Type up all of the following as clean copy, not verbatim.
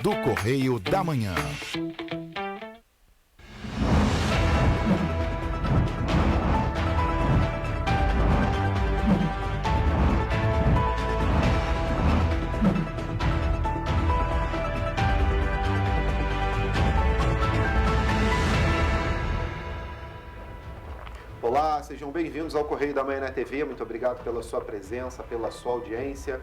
do Correio da Manhã. Olá, sejam bem-vindos ao Correio da Manhã na TV. Muito obrigado pela sua presença, pela sua audiência.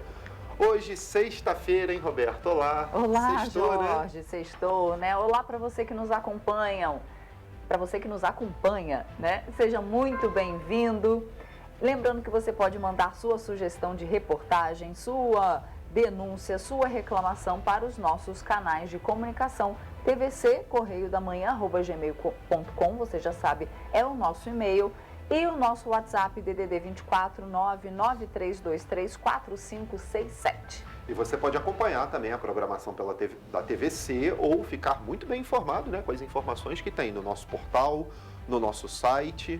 Hoje, sexta-feira, hein, Roberto? Olá. Olá, sextou, Jorge. Né? Sextou, né? Olá para você que nos acompanha, né? Seja muito bem-vindo. Lembrando que você pode mandar sua sugestão de reportagem, sua denúncia, sua reclamação para os nossos canais de comunicação. TVC, Correio da Manhã, @gmail.com, você já sabe, é o nosso e-mail. E o nosso WhatsApp, DDD 24 99323 4567. E você pode acompanhar também a programação da TVC ou ficar muito bem informado, né, com as informações que tem no nosso portal, no nosso site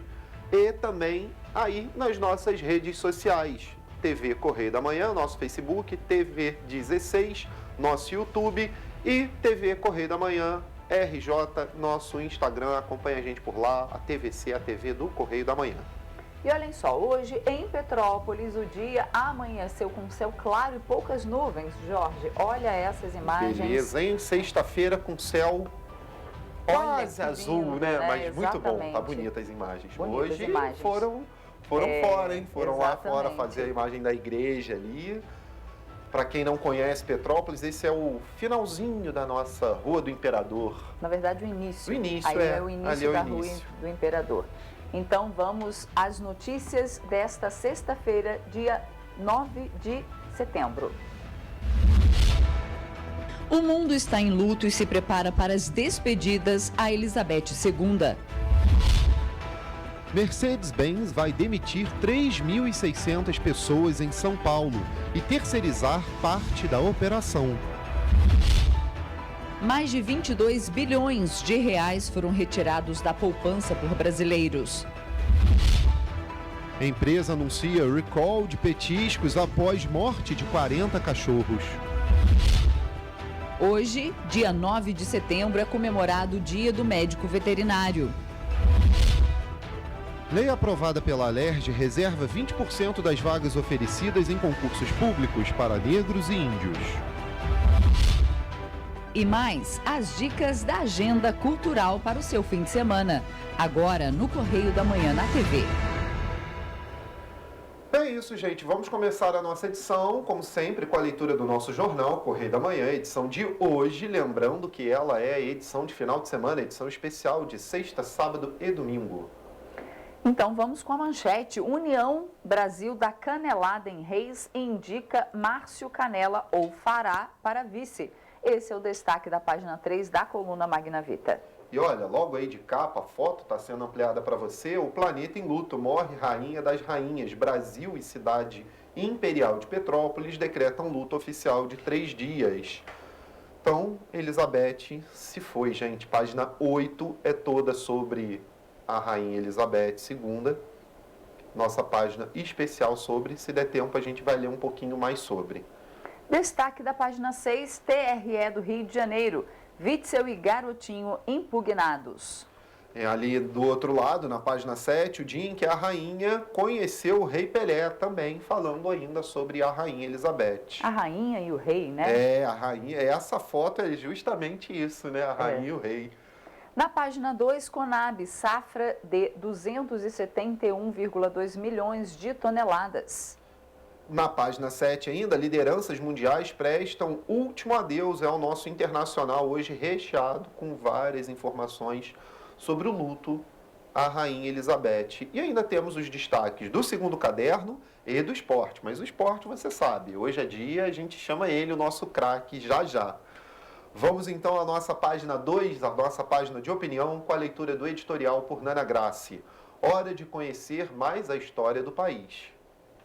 e também aí nas nossas redes sociais. TV Correio da Manhã, nosso Facebook, TV 16, nosso YouTube e TV Correio da Manhã RJ, nosso Instagram, acompanha a gente por lá, a TVC, a TV do Correio da Manhã. E olhem só, hoje em Petrópolis o dia amanheceu com céu claro e poucas nuvens, Jorge. Olha essas imagens. Beleza, hein? Sexta-feira com céu quase azul, lindo, né? Mas Exatamente. muito bom, tá bonita as imagens. Bonitas Hoje imagens. foram fora, hein? Foram exatamente. lá fora fazer a imagem da igreja ali. Para quem não conhece Petrópolis, esse é o finalzinho da nossa Rua do Imperador. Na verdade, o início. O início, Aí é o início da Rua início. do Imperador. Então, vamos às notícias desta sexta-feira, dia 9 de setembro. O mundo está em luto e se prepara para as despedidas a Elizabeth II. Mercedes-Benz vai demitir 3.600 pessoas em São Paulo e terceirizar parte da operação. Mais de 22 bilhões de reais foram retirados da poupança por brasileiros. A empresa anuncia recall de petiscos após morte de 40 cachorros. Hoje, dia 9 de setembro, é comemorado o Dia do Médico Veterinário. Lei aprovada pela Alerj reserva 20% das vagas oferecidas em concursos públicos para negros e índios. E mais, as dicas da agenda cultural para o seu fim de semana. Agora no Correio da Manhã na TV. É isso, gente. Vamos começar a nossa edição, como sempre, com a leitura do nosso jornal, Correio da Manhã, edição de hoje. Lembrando que ela é a edição de final de semana, edição especial de sexta, sábado e domingo. Então, vamos com a manchete. União Brasil dá canelada em Reis e indica Márcio Canela ou Fará para vice. Esse é o destaque da página 3 da coluna Magna Vita. E olha, logo aí de capa, a foto está sendo ampliada para você. O planeta em luto, morre rainha das rainhas. Brasil e cidade imperial de Petrópolis decretam luto oficial de 3 dias. Então, Elizabeth se foi, gente. Página 8 é toda sobre a rainha Elizabeth II. Nossa página especial sobre. Se der tempo, a gente vai ler um pouquinho mais sobre. Destaque da página 6, TRE do Rio de Janeiro. Witzel e Garotinho impugnados. Ali do outro lado, na página 7, o dia em que a rainha conheceu o rei Pelé, também falando ainda sobre a rainha Elizabeth. A rainha e o rei, né? É, a rainha, essa foto é justamente isso, né? A rainha e o rei. Na página 2, Conab, safra de 271,2 milhões de toneladas. Na página 7 ainda, lideranças mundiais prestam último adeus ao nosso internacional, hoje recheado com várias informações sobre o luto à rainha Elizabeth. E ainda temos os destaques do segundo caderno e do esporte. Mas o esporte, você sabe, hoje é dia, a gente chama ele o nosso craque já. Vamos então à nossa página 2, a nossa página de opinião, com a leitura do editorial por Nana Grassi. Hora de conhecer mais a história do país.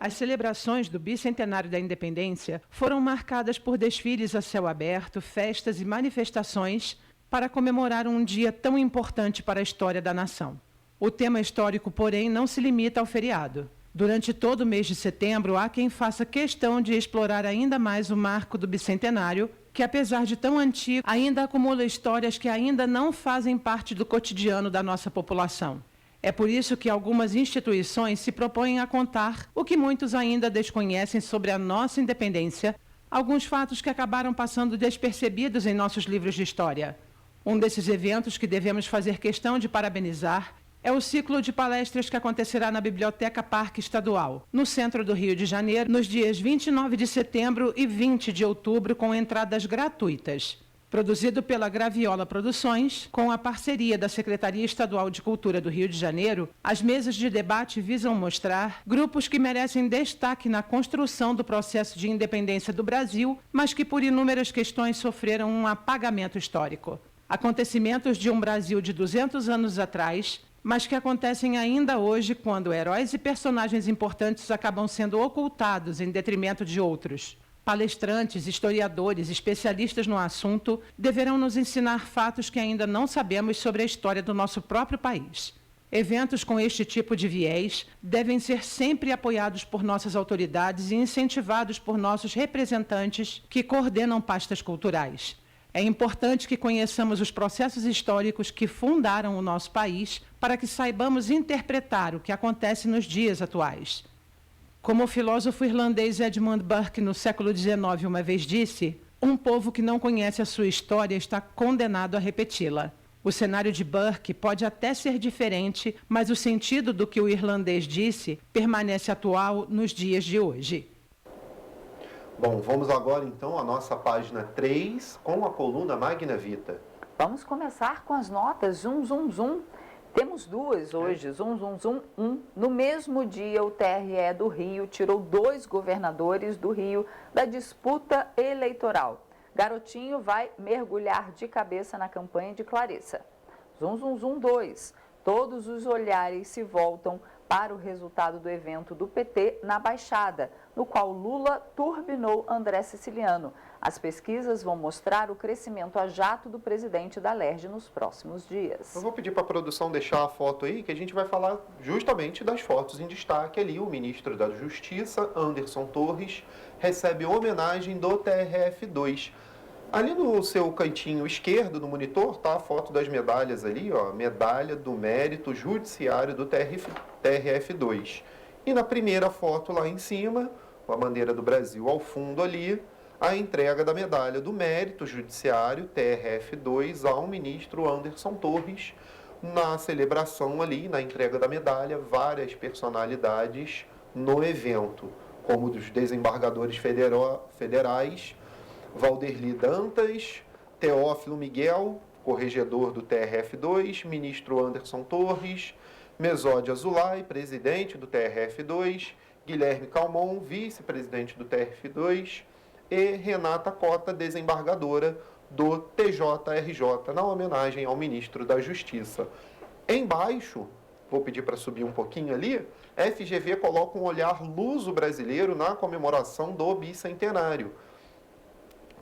As celebrações do bicentenário da independência foram marcadas por desfiles a céu aberto, festas e manifestações para comemorar um dia tão importante para a história da nação. O tema histórico, porém, não se limita ao feriado. Durante todo o mês de setembro, há quem faça questão de explorar ainda mais o marco do bicentenário que apesar de tão antigo, ainda acumula histórias que ainda não fazem parte do cotidiano da nossa população. É por isso que algumas instituições se propõem a contar o que muitos ainda desconhecem sobre a nossa independência, alguns fatos que acabaram passando despercebidos em nossos livros de história. Um desses eventos que devemos fazer questão de parabenizar é o ciclo de palestras que acontecerá na Biblioteca Parque Estadual, no centro do Rio de Janeiro, nos dias 29 de setembro e 20 de outubro, com entradas gratuitas. Produzido pela Graviola Produções, com a parceria da Secretaria Estadual de Cultura do Rio de Janeiro, as mesas de debate visam mostrar grupos que merecem destaque na construção do processo de independência do Brasil, mas que por inúmeras questões sofreram um apagamento histórico. Acontecimentos de um Brasil de 200 anos atrás, mas que acontecem ainda hoje quando heróis e personagens importantes acabam sendo ocultados em detrimento de outros. Palestrantes, historiadores, especialistas no assunto deverão nos ensinar fatos que ainda não sabemos sobre a história do nosso próprio país. Eventos com este tipo de viés devem ser sempre apoiados por nossas autoridades e incentivados por nossos representantes que coordenam pastas culturais. É importante que conheçamos os processos históricos que fundaram o nosso país para que saibamos interpretar o que acontece nos dias atuais. Como o filósofo irlandês Edmund Burke, no século XIX, uma vez disse, um povo que não conhece a sua história está condenado a repeti-la. O cenário de Burke pode até ser diferente, mas o sentido do que o irlandês disse permanece atual nos dias de hoje. Bom, vamos agora então à nossa página 3 com a coluna Magna Vita. Vamos começar com as notas zum, zum, zum. Temos duas hoje, zum, zum, zum, um. No mesmo dia, o TRE do Rio tirou 2 governadores do Rio da disputa eleitoral. Garotinho vai mergulhar de cabeça na campanha de Clarissa. Zum, zum, zum 2. Todos os olhares se voltam para o resultado do evento do PT na Baixada, no qual Lula turbinou André Siciliano. As pesquisas vão mostrar o crescimento a jato do presidente da LERJ nos próximos dias. Eu vou pedir para a produção deixar a foto aí, que a gente vai falar justamente das fotos em destaque ali. O ministro da Justiça, Anderson Torres, recebe homenagem do TRF2. Ali no seu cantinho esquerdo, no monitor, está a foto das medalhas ali, ó, medalha do mérito judiciário do TRF2. E na primeira foto lá em cima, com a bandeira do Brasil ao fundo ali, a entrega da medalha do mérito judiciário TRF2 ao ministro Anderson Torres. Na celebração ali, na entrega da medalha, várias personalidades no evento, como dos desembargadores federais, Valderli Dantas, Teófilo Miguel, corregedor do TRF2, ministro Anderson Torres, Mesódia Azulay, presidente do TRF2, Guilherme Calmon, vice-presidente do TRF2 e Renata Cota, desembargadora do TJRJ, na homenagem ao ministro da Justiça. Embaixo, vou pedir para subir um pouquinho ali, FGV coloca um olhar luso-brasileiro na comemoração do bicentenário.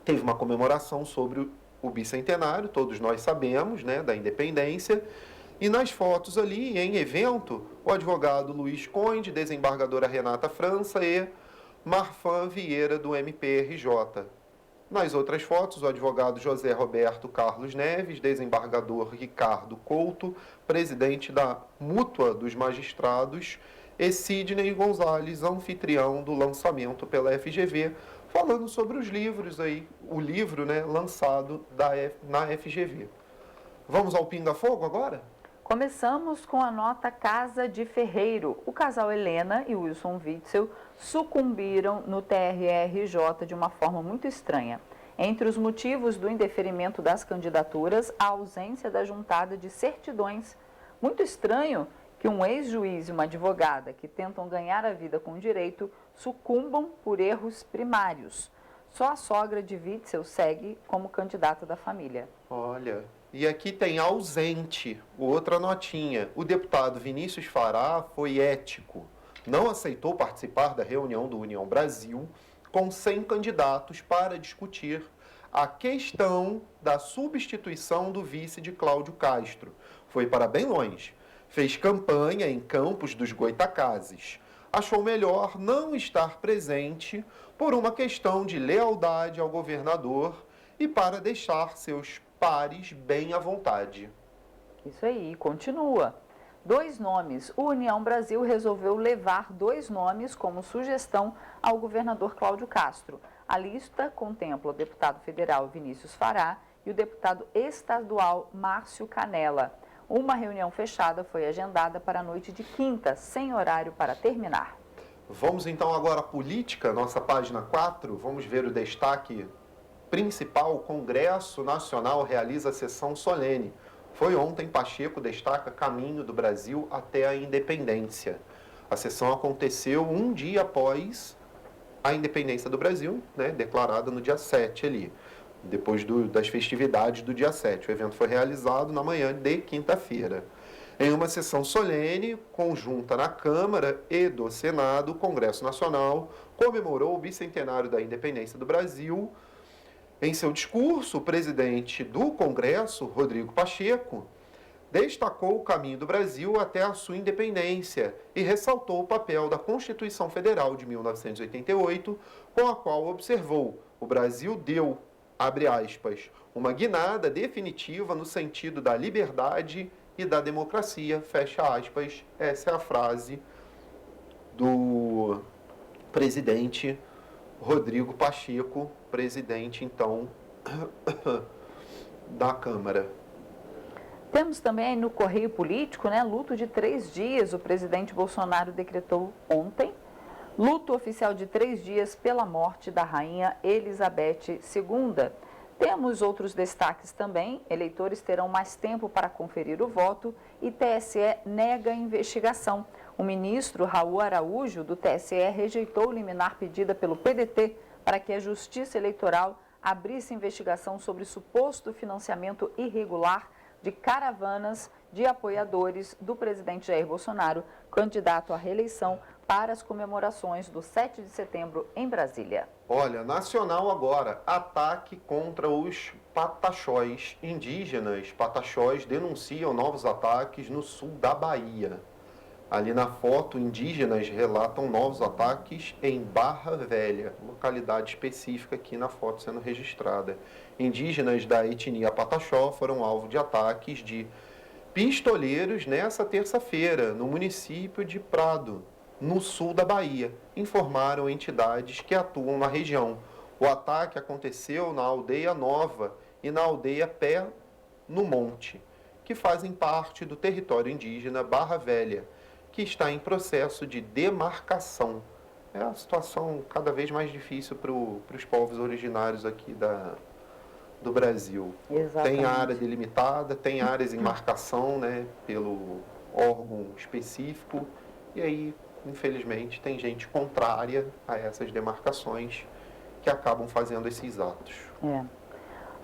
Teve uma comemoração sobre o bicentenário, todos nós sabemos, né, da independência. E nas fotos ali, em evento, o advogado Luiz Conde, desembargadora Renata França e Marfan Vieira, do MPRJ. Nas outras fotos, o advogado José Roberto Carlos Neves, desembargador Ricardo Couto, presidente da Mútua dos Magistrados, e Sidney Gonzalez, anfitrião do lançamento pela FGV, falando sobre os livros aí, o livro, né, lançado na FGV. Vamos ao Pinga Fogo agora? Começamos com a nota Casa de Ferreiro. O casal Helena e Wilson Witzel sucumbiram no TRRJ de uma forma muito estranha. Entre os motivos do indeferimento das candidaturas, a ausência da juntada de certidões. Muito estranho que um ex-juiz e uma advogada que tentam ganhar a vida com direito sucumbam por erros primários. Só a sogra de Witzel segue como candidata da família. Olha, e aqui tem ausente, outra notinha. O deputado Vinícius Fará foi ético. Não aceitou participar da reunião do União Brasil com 100 candidatos para discutir a questão da substituição do vice de Cláudio Castro. Foi para bem longe. Fez campanha em Campos dos Goitacazes. Achou melhor não estar presente por uma questão de lealdade ao governador e para deixar seus pares bem à vontade. Isso aí, continua. 2 nomes. O União Brasil resolveu levar 2 nomes como sugestão ao governador Cláudio Castro. A lista contempla o deputado federal Vinícius Fará e o deputado estadual Márcio Canella. Uma reunião fechada foi agendada para a noite de quinta, sem horário para terminar. Vamos então agora à política, nossa página 4. Vamos ver o destaque principal. O Congresso Nacional realiza sessão solene. Foi ontem, Pacheco destaca caminho do Brasil até a independência. A sessão aconteceu um dia após a independência do Brasil, né, declarada no dia 7 ali, depois das festividades do dia 7. O evento foi realizado na manhã de quinta-feira. Em uma sessão solene, conjunta na Câmara e do Senado, o Congresso Nacional comemorou o bicentenário da independência do Brasil. Em seu discurso, o presidente do Congresso, Rodrigo Pacheco, destacou o caminho do Brasil até a sua independência e ressaltou o papel da Constituição Federal de 1988, com a qual observou: o Brasil deu, abre aspas, uma guinada definitiva no sentido da liberdade e da democracia, fecha aspas. Essa é a frase do presidente Rodrigo Pacheco, presidente, então, da Câmara. Temos também no Correio Político, né, luto de 3 dias. O presidente Bolsonaro decretou ontem luto oficial de 3 dias pela morte da rainha Elizabeth II. Temos outros destaques também. Eleitores terão mais tempo para conferir o voto e TSE nega a investigação. O ministro Raul Araújo, do TSE, rejeitou liminar pedida pelo PDT para que a Justiça Eleitoral abrisse investigação sobre suposto financiamento irregular de caravanas de apoiadores do presidente Jair Bolsonaro, candidato à reeleição, para as comemorações do 7 de setembro em Brasília. Olha, nacional agora, ataque contra os pataxós indígenas. Pataxós denunciam novos ataques no sul da Bahia. Ali na foto, indígenas relatam novos ataques em Barra Velha, localidade específica aqui na foto sendo registrada. Indígenas da etnia Pataxó foram alvo de ataques de pistoleiros nessa terça-feira, no município de Prado, no sul da Bahia, informaram entidades que atuam na região. O ataque aconteceu na Aldeia Nova e na Aldeia Pé no Monte, que fazem parte do território indígena Barra Velha, que está em processo de demarcação. É a situação cada vez mais difícil para os povos originários aqui do Brasil. Exatamente. Tem área delimitada, tem áreas em marcação, né, pelo órgão específico, e aí, infelizmente, tem gente contrária a essas demarcações que acabam fazendo esses atos.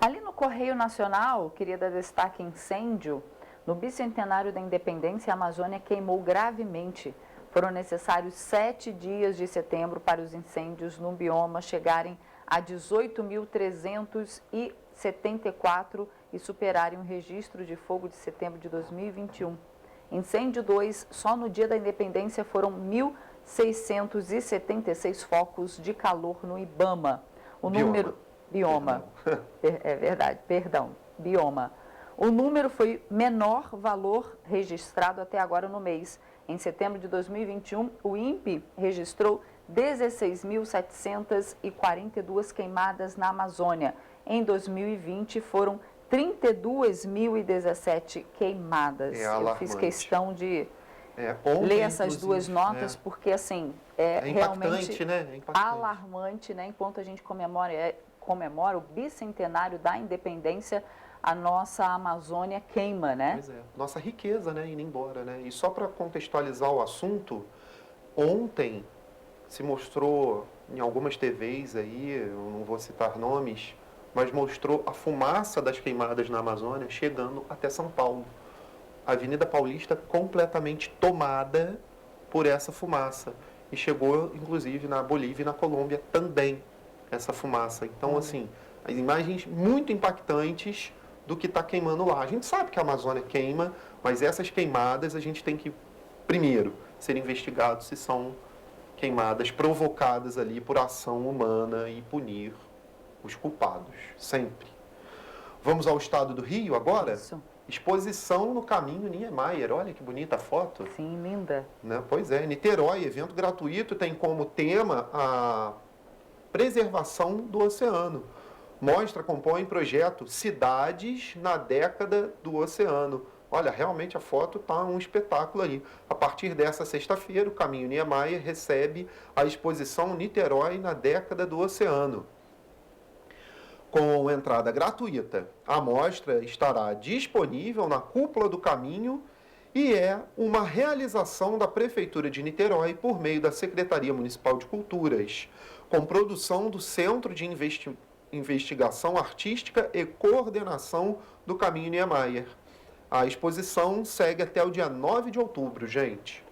Ali no Correio Nacional, queria dar destaque: incêndio. No bicentenário da independência, a Amazônia queimou gravemente. Foram necessários 7 dias de setembro para os incêndios no bioma chegarem a 18.374 e superarem o registro de fogo de setembro de 2021. Incêndio 2, só no dia da independência foram 1.676 focos de calor no Ibama. O número... Bioma. É verdade, perdão. Bioma. O número foi menor valor registrado até agora no mês. Em setembro de 2021, o INPE registrou 16.742 queimadas na Amazônia. Em 2020, foram 32.017 queimadas. Eu fiz questão de ler essas duas notas, porque assim, realmente né? alarmante, né? Enquanto a gente comemora o bicentenário da independência, a nossa Amazônia queima, né? Pois é. Nossa riqueza, né? Indo embora, né? E só para contextualizar o assunto, ontem se mostrou em algumas TVs aí, eu não vou citar nomes, mas mostrou a fumaça das queimadas na Amazônia chegando até São Paulo. A Avenida Paulista completamente tomada por essa fumaça. E chegou, inclusive, na Bolívia e na Colômbia também, essa fumaça. Então, assim, as imagens muito impactantes do que está queimando lá. A gente sabe que a Amazônia queima, mas essas queimadas a gente tem que, primeiro, ser investigado se são queimadas provocadas ali por ação humana e punir os culpados, sempre. Vamos ao estado do Rio agora? Isso. Exposição no Caminho Niemeyer. Olha que bonita a foto. Sim, linda. Né? Pois é, Niterói, evento gratuito, tem como tema a preservação do oceano. Mostra, compõe projeto Cidades na Década do Oceano. Olha, realmente a foto está um espetáculo aí. A partir dessa sexta-feira, o Caminho Niemeyer recebe a exposição Niterói na Década do Oceano. Com entrada gratuita, a mostra estará disponível na cúpula do caminho e é uma realização da Prefeitura de Niterói por meio da Secretaria Municipal de Culturas, com produção do Centro de Investigação Artística e Coordenação do Caminho Niemeyer. A exposição segue até o dia 9 de outubro, gente.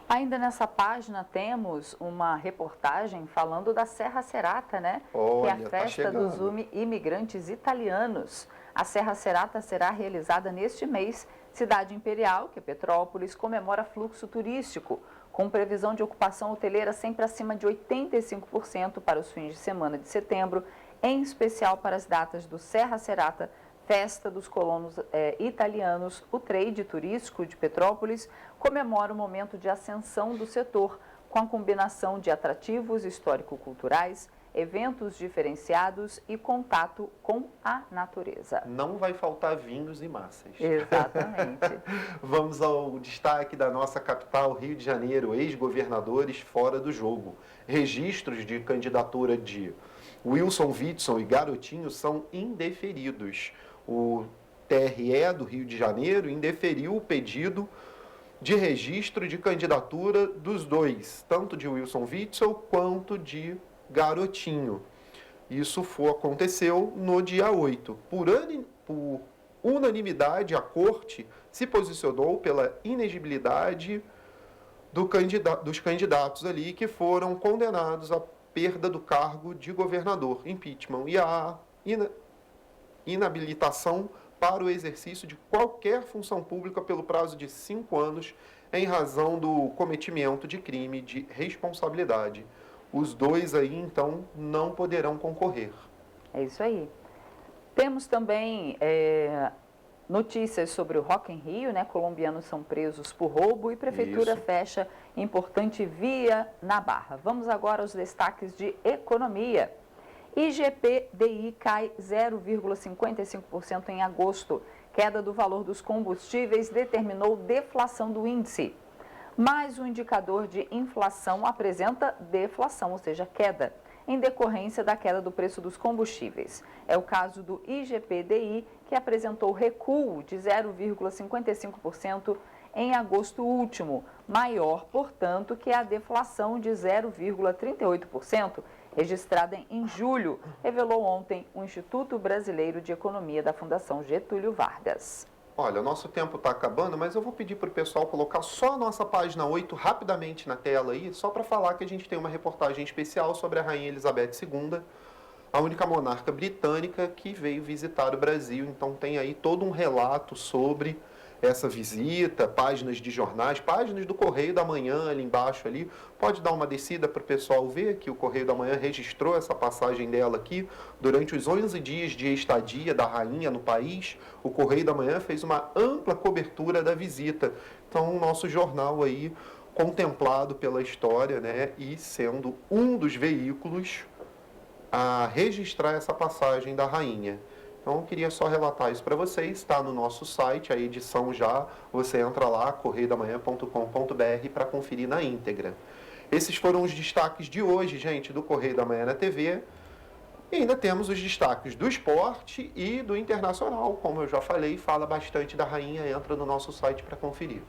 Ainda nessa página temos uma reportagem falando da Serra Serata, né? Olha, que é a festa dos imigrantes italianos. A Serra Serata será realizada neste mês. Cidade Imperial, que é Petrópolis, comemora fluxo turístico, com previsão de ocupação hoteleira sempre acima de 85% para os fins de semana de setembro, em especial para as datas do Serra Serata, Festa dos Colonos Italianos. O trade turístico de Petrópolis comemora o momento de ascensão do setor, com a combinação de atrativos histórico-culturais, eventos diferenciados e contato com a natureza. Não vai faltar vinhos e massas. Exatamente. Vamos ao destaque da nossa capital, Rio de Janeiro, ex-governadores fora do jogo. Registros de candidatura de Wilson Witzel e Garotinho são indeferidos. O TRE do Rio de Janeiro indeferiu o pedido de registro de candidatura dos dois, tanto de Wilson Witzel quanto de Garotinho. Isso aconteceu no dia 8. Por unanimidade, a Corte se posicionou pela inegibilidade dos candidatos ali que foram condenados à perda do cargo de governador, impeachment, e a inabilitação para o exercício de qualquer função pública pelo prazo de 5 anos em razão do cometimento de crime de responsabilidade. Os dois aí, então, não poderão concorrer. É isso aí. Temos também notícias sobre o Rock in Rio, né? Colombianos são presos por roubo e Prefeitura fecha importante via na Barra. Vamos agora aos destaques de economia. IGP-DI cai 0,55% em agosto. Queda do valor dos combustíveis determinou deflação do índice. Mas o indicador de inflação apresenta deflação, ou seja, queda, em decorrência da queda do preço dos combustíveis. É o caso do IGP-DI, que apresentou recuo de 0,55% em agosto último, maior, portanto, que a deflação de 0,38%, registrada em julho, revelou ontem o Instituto Brasileiro de Economia da Fundação Getúlio Vargas. Olha, o nosso tempo está acabando, mas eu vou pedir para o pessoal colocar só a nossa página 8 rapidamente na tela aí, só para falar que a gente tem uma reportagem especial sobre a Rainha Elizabeth II, a única monarca britânica que veio visitar o Brasil. Então tem aí todo um relato sobre essa visita, páginas de jornais, páginas do Correio da Manhã ali embaixo ali. Pode dar uma descida para o pessoal ver que o Correio da Manhã registrou essa passagem dela aqui. Durante os 11 dias de estadia da rainha no país, o Correio da Manhã fez uma ampla cobertura da visita. Então o nosso jornal aí contemplado pela história, né, e sendo um dos veículos a registrar essa passagem da rainha. Então, eu queria só relatar isso para vocês, está no nosso site, a edição já, você entra lá, correiodamanhã.com.br para conferir na íntegra. Esses foram os destaques de hoje, gente, do Correio da Manhã na TV. E ainda temos os destaques do esporte e do internacional, como eu já falei, fala bastante da rainha, entra no nosso site para conferir.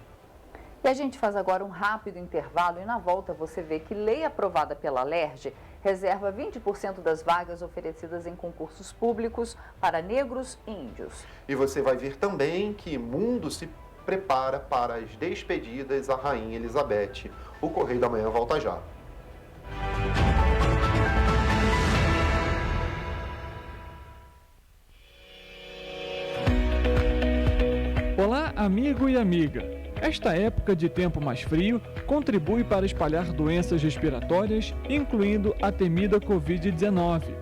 E a gente faz agora um rápido intervalo e na volta você vê que lei aprovada pela LERJ reserva 20% das vagas oferecidas em concursos públicos para negros e índios. E você vai ver também que mundo se prepara para as despedidas à Rainha Elizabeth. O Correio da Manhã volta já. Olá, amigo e amiga! Esta época de tempo mais frio contribui para espalhar doenças respiratórias, incluindo a temida Covid-19.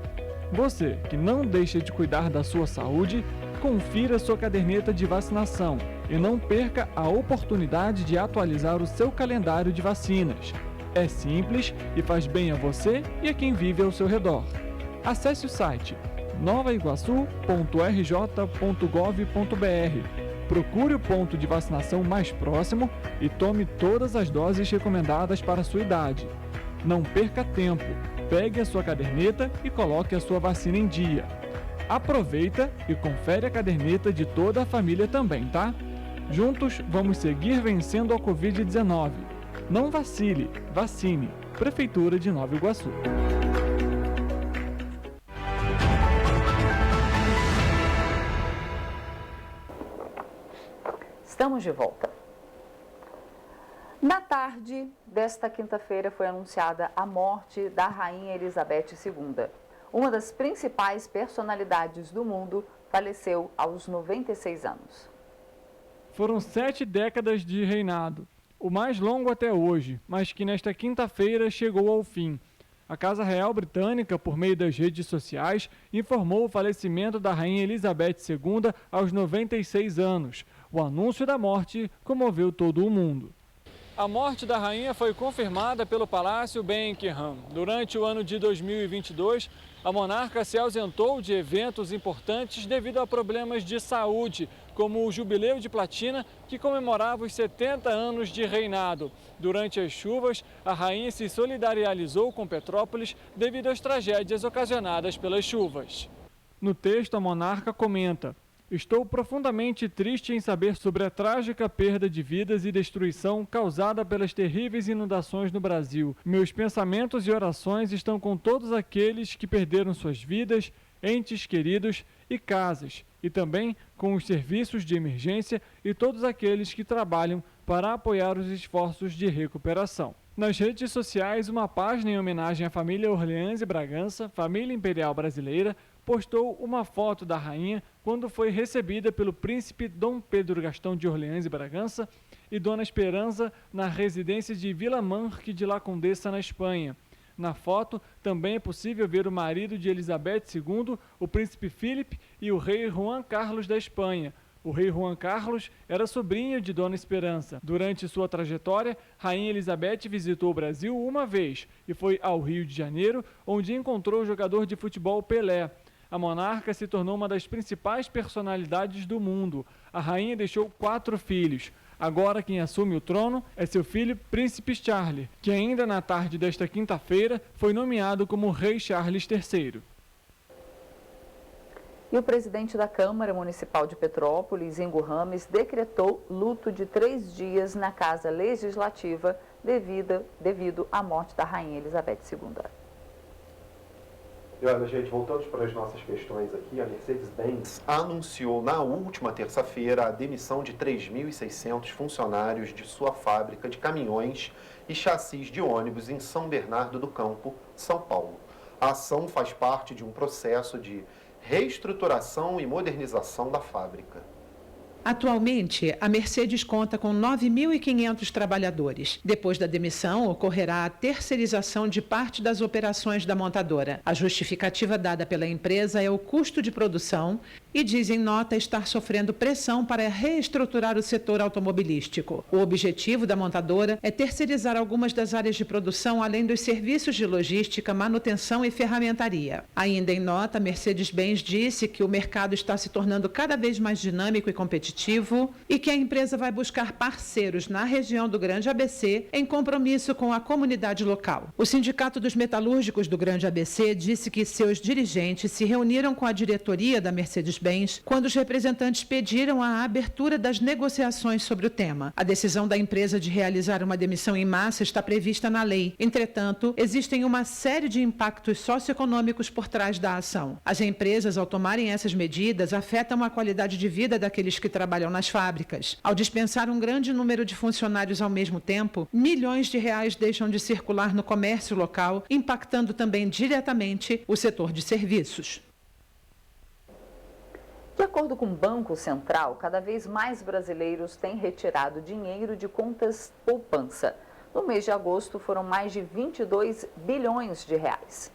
Você que não deixa de cuidar da sua saúde, confira sua caderneta de vacinação e não perca a oportunidade de atualizar o seu calendário de vacinas. É simples e faz bem a você e a quem vive ao seu redor. Acesse o site novaiguaçu.rj.gov.br. Procure o ponto de vacinação mais próximo e tome todas as doses recomendadas para a sua idade. Não perca tempo, pegue a sua caderneta e coloque a sua vacina em dia. Aproveita e confere a caderneta de toda a família também, tá? Juntos vamos seguir vencendo a Covid-19. Não vacile, vacine. Prefeitura de Nova Iguaçu. Estamos de volta. Na tarde desta quinta-feira foi anunciada a morte da Rainha Elizabeth II. Uma das principais personalidades do mundo faleceu aos 96 anos. Foram 7 décadas de reinado, o mais longo até hoje, mas que nesta quinta-feira chegou ao fim. A Casa Real Britânica, por meio das redes sociais, informou o falecimento da Rainha Elizabeth II aos 96 anos. O anúncio da morte comoveu todo o mundo. A morte da rainha foi confirmada pelo Palácio Buckingham. Durante o ano de 2022, a monarca se ausentou de eventos importantes devido a problemas de saúde, como o Jubileu de Platina, que comemorava os 70 anos de reinado. Durante as chuvas, a rainha se solidarizou com Petrópolis devido às tragédias ocasionadas pelas chuvas. No texto, a monarca comenta: "Estou profundamente triste em saber sobre a trágica perda de vidas e destruição causada pelas terríveis inundações no Brasil. Meus pensamentos e orações estão com todos aqueles que perderam suas vidas, entes queridos e casas, e também com os serviços de emergência e todos aqueles que trabalham para apoiar os esforços de recuperação." Nas redes sociais, uma página em homenagem à família Orleans e Bragança, família imperial brasileira, postou uma foto da rainha quando foi recebida pelo príncipe Dom Pedro Gastão de Orleans e Bragança e Dona Esperança na residência de Vilamarque de la Condessa, na Espanha. Na foto, também é possível ver o marido de Elizabeth II, o príncipe Filipe, e o rei Juan Carlos da Espanha. O rei Juan Carlos era sobrinho de Dona Esperança. Durante sua trajetória, Rainha Elizabeth visitou o Brasil uma vez e foi ao Rio de Janeiro, onde encontrou o jogador de futebol Pelé. A monarca se tornou uma das principais personalidades do mundo. A rainha deixou 4 filhos. Agora quem assume o trono é seu filho Príncipe Charles, que ainda na tarde desta quinta-feira foi nomeado como Rei Charles III. E o presidente da Câmara Municipal de Petrópolis, Ingo Rames, decretou luto de 3 dias na Casa Legislativa devido à morte da Rainha Elizabeth II. E olha, gente, voltando para as nossas questões aqui, a Mercedes-Benz anunciou na última terça-feira a demissão de 3.600 funcionários de sua fábrica de caminhões e chassis de ônibus em São Bernardo do Campo, São Paulo. A ação faz parte de um processo de reestruturação e modernização da fábrica. Atualmente, a Mercedes conta com 9.500 trabalhadores. Depois da demissão, ocorrerá a terceirização de parte das operações da montadora. A justificativa dada pela empresa é o custo de produção e diz em nota estar sofrendo pressão para reestruturar o setor automobilístico. O objetivo da montadora é terceirizar algumas das áreas de produção, além dos serviços de logística, manutenção e ferramentaria. Ainda em nota, a Mercedes-Benz disse que o mercado está se tornando cada vez mais dinâmico e competitivo e que a empresa vai buscar parceiros na região do Grande ABC em compromisso com a comunidade local. O Sindicato dos Metalúrgicos do Grande ABC disse que seus dirigentes se reuniram com a diretoria da Mercedes-Benz quando os representantes pediram a abertura das negociações sobre o tema. A decisão da empresa de realizar uma demissão em massa está prevista na lei. Entretanto, existem uma série de impactos socioeconômicos por trás da ação. As empresas, ao tomarem essas medidas, afetam a qualidade de vida daqueles que trabalham nas fábricas. Ao dispensar um grande número de funcionários ao mesmo tempo, milhões de reais deixam de circular no comércio local, impactando também diretamente o setor de serviços. De acordo com o Banco Central, cada vez mais brasileiros têm retirado dinheiro de contas poupança. No mês de agosto, foram mais de 22 bilhões de reais.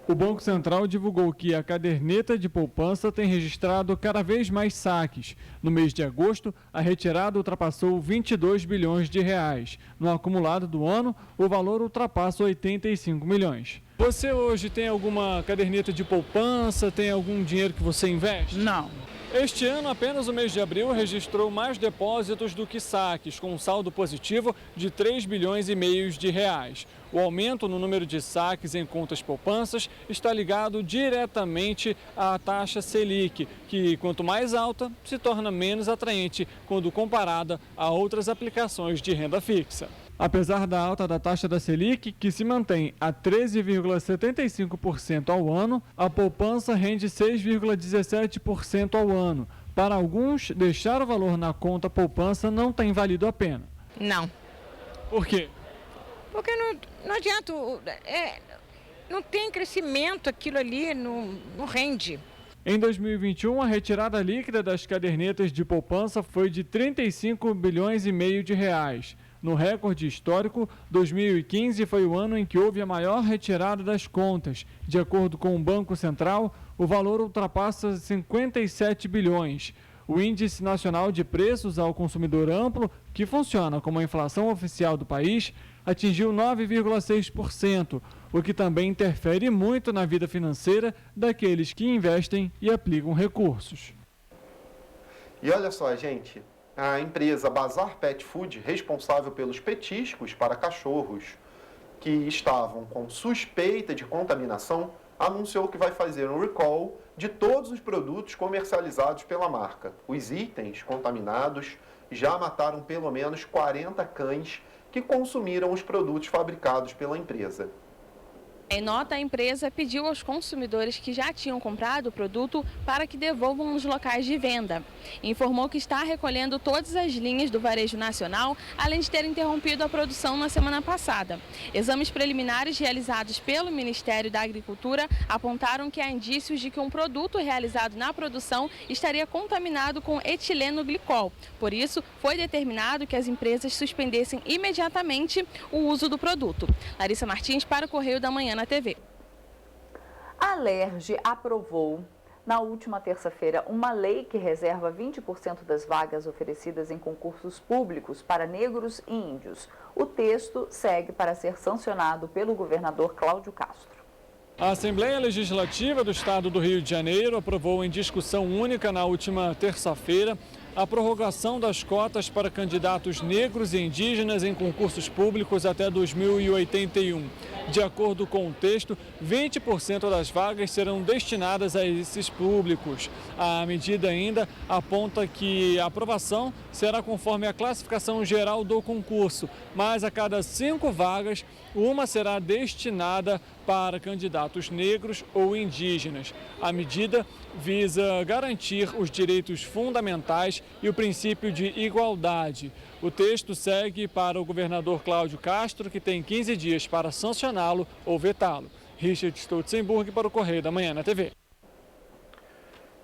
O Banco Central divulgou que a caderneta de poupança tem registrado cada vez mais saques. No mês de agosto, a retirada ultrapassou 22 bilhões de reais. No acumulado do ano, o valor ultrapassa 85 milhões. Você hoje tem alguma caderneta de poupança? Tem algum dinheiro que você investe? Não. Este ano, apenas o mês de abril registrou mais depósitos do que saques, com um saldo positivo de 3 bilhões e meio de reais. O aumento no número de saques em contas poupanças está ligado diretamente à taxa Selic, que quanto mais alta, se torna menos atraente quando comparada a outras aplicações de renda fixa. Apesar da alta da taxa da Selic, que se mantém a 13,75% ao ano, a poupança rende 6,17% ao ano. Para alguns, deixar o valor na conta poupança não tem valido a pena. Não. Por quê? Porque não adianta, não tem crescimento aquilo ali, não rende. Em 2021, a retirada líquida das cadernetas de poupança foi de 35 bilhões e meio de reais. No recorde histórico, 2015 foi o ano em que houve a maior retirada das contas. De acordo com o Banco Central, o valor ultrapassa 57 bilhões. O Índice Nacional de Preços ao Consumidor Amplo, que funciona como a inflação oficial do país, atingiu 9,6%, o que também interfere muito na vida financeira daqueles que investem e aplicam recursos. E olha só, gente, a empresa Bazar Pet Food, responsável pelos petiscos para cachorros que estavam com suspeita de contaminação, anunciou que vai fazer um recall de todos os produtos comercializados pela marca. Os itens contaminados já mataram pelo menos 40 cães que consumiram os produtos fabricados pela empresa. Em nota, a empresa pediu aos consumidores que já tinham comprado o produto para que devolvam nos locais de venda. Informou que está recolhendo todas as linhas do varejo nacional, além de ter interrompido a produção na semana passada. Exames preliminares realizados pelo Ministério da Agricultura apontaram que há indícios de que um produto realizado na produção estaria contaminado com etileno glicol. Por isso, foi determinado que as empresas suspendessem imediatamente o uso do produto. Larissa Martins para o Correio da Manhã na TV. A Alerj aprovou na última terça-feira uma lei que reserva 20% das vagas oferecidas em concursos públicos para negros e índios. O texto segue para ser sancionado pelo governador Cláudio Castro. A Assembleia Legislativa do Estado do Rio de Janeiro aprovou em discussão única na última terça-feira a prorrogação das cotas para candidatos negros e indígenas em concursos públicos até 2081. De acordo com o texto, 20% das vagas serão destinadas a esses públicos. A medida ainda aponta que a aprovação será conforme a classificação geral do concurso, mas a cada 5 vagas, uma será destinada para candidatos negros ou indígenas. A medida visa garantir os direitos fundamentais e o princípio de igualdade. O texto segue para o governador Cláudio Castro, que tem 15 dias para sancioná-lo ou vetá-lo. Richard Stolzenburg para o Correio da Manhã na TV.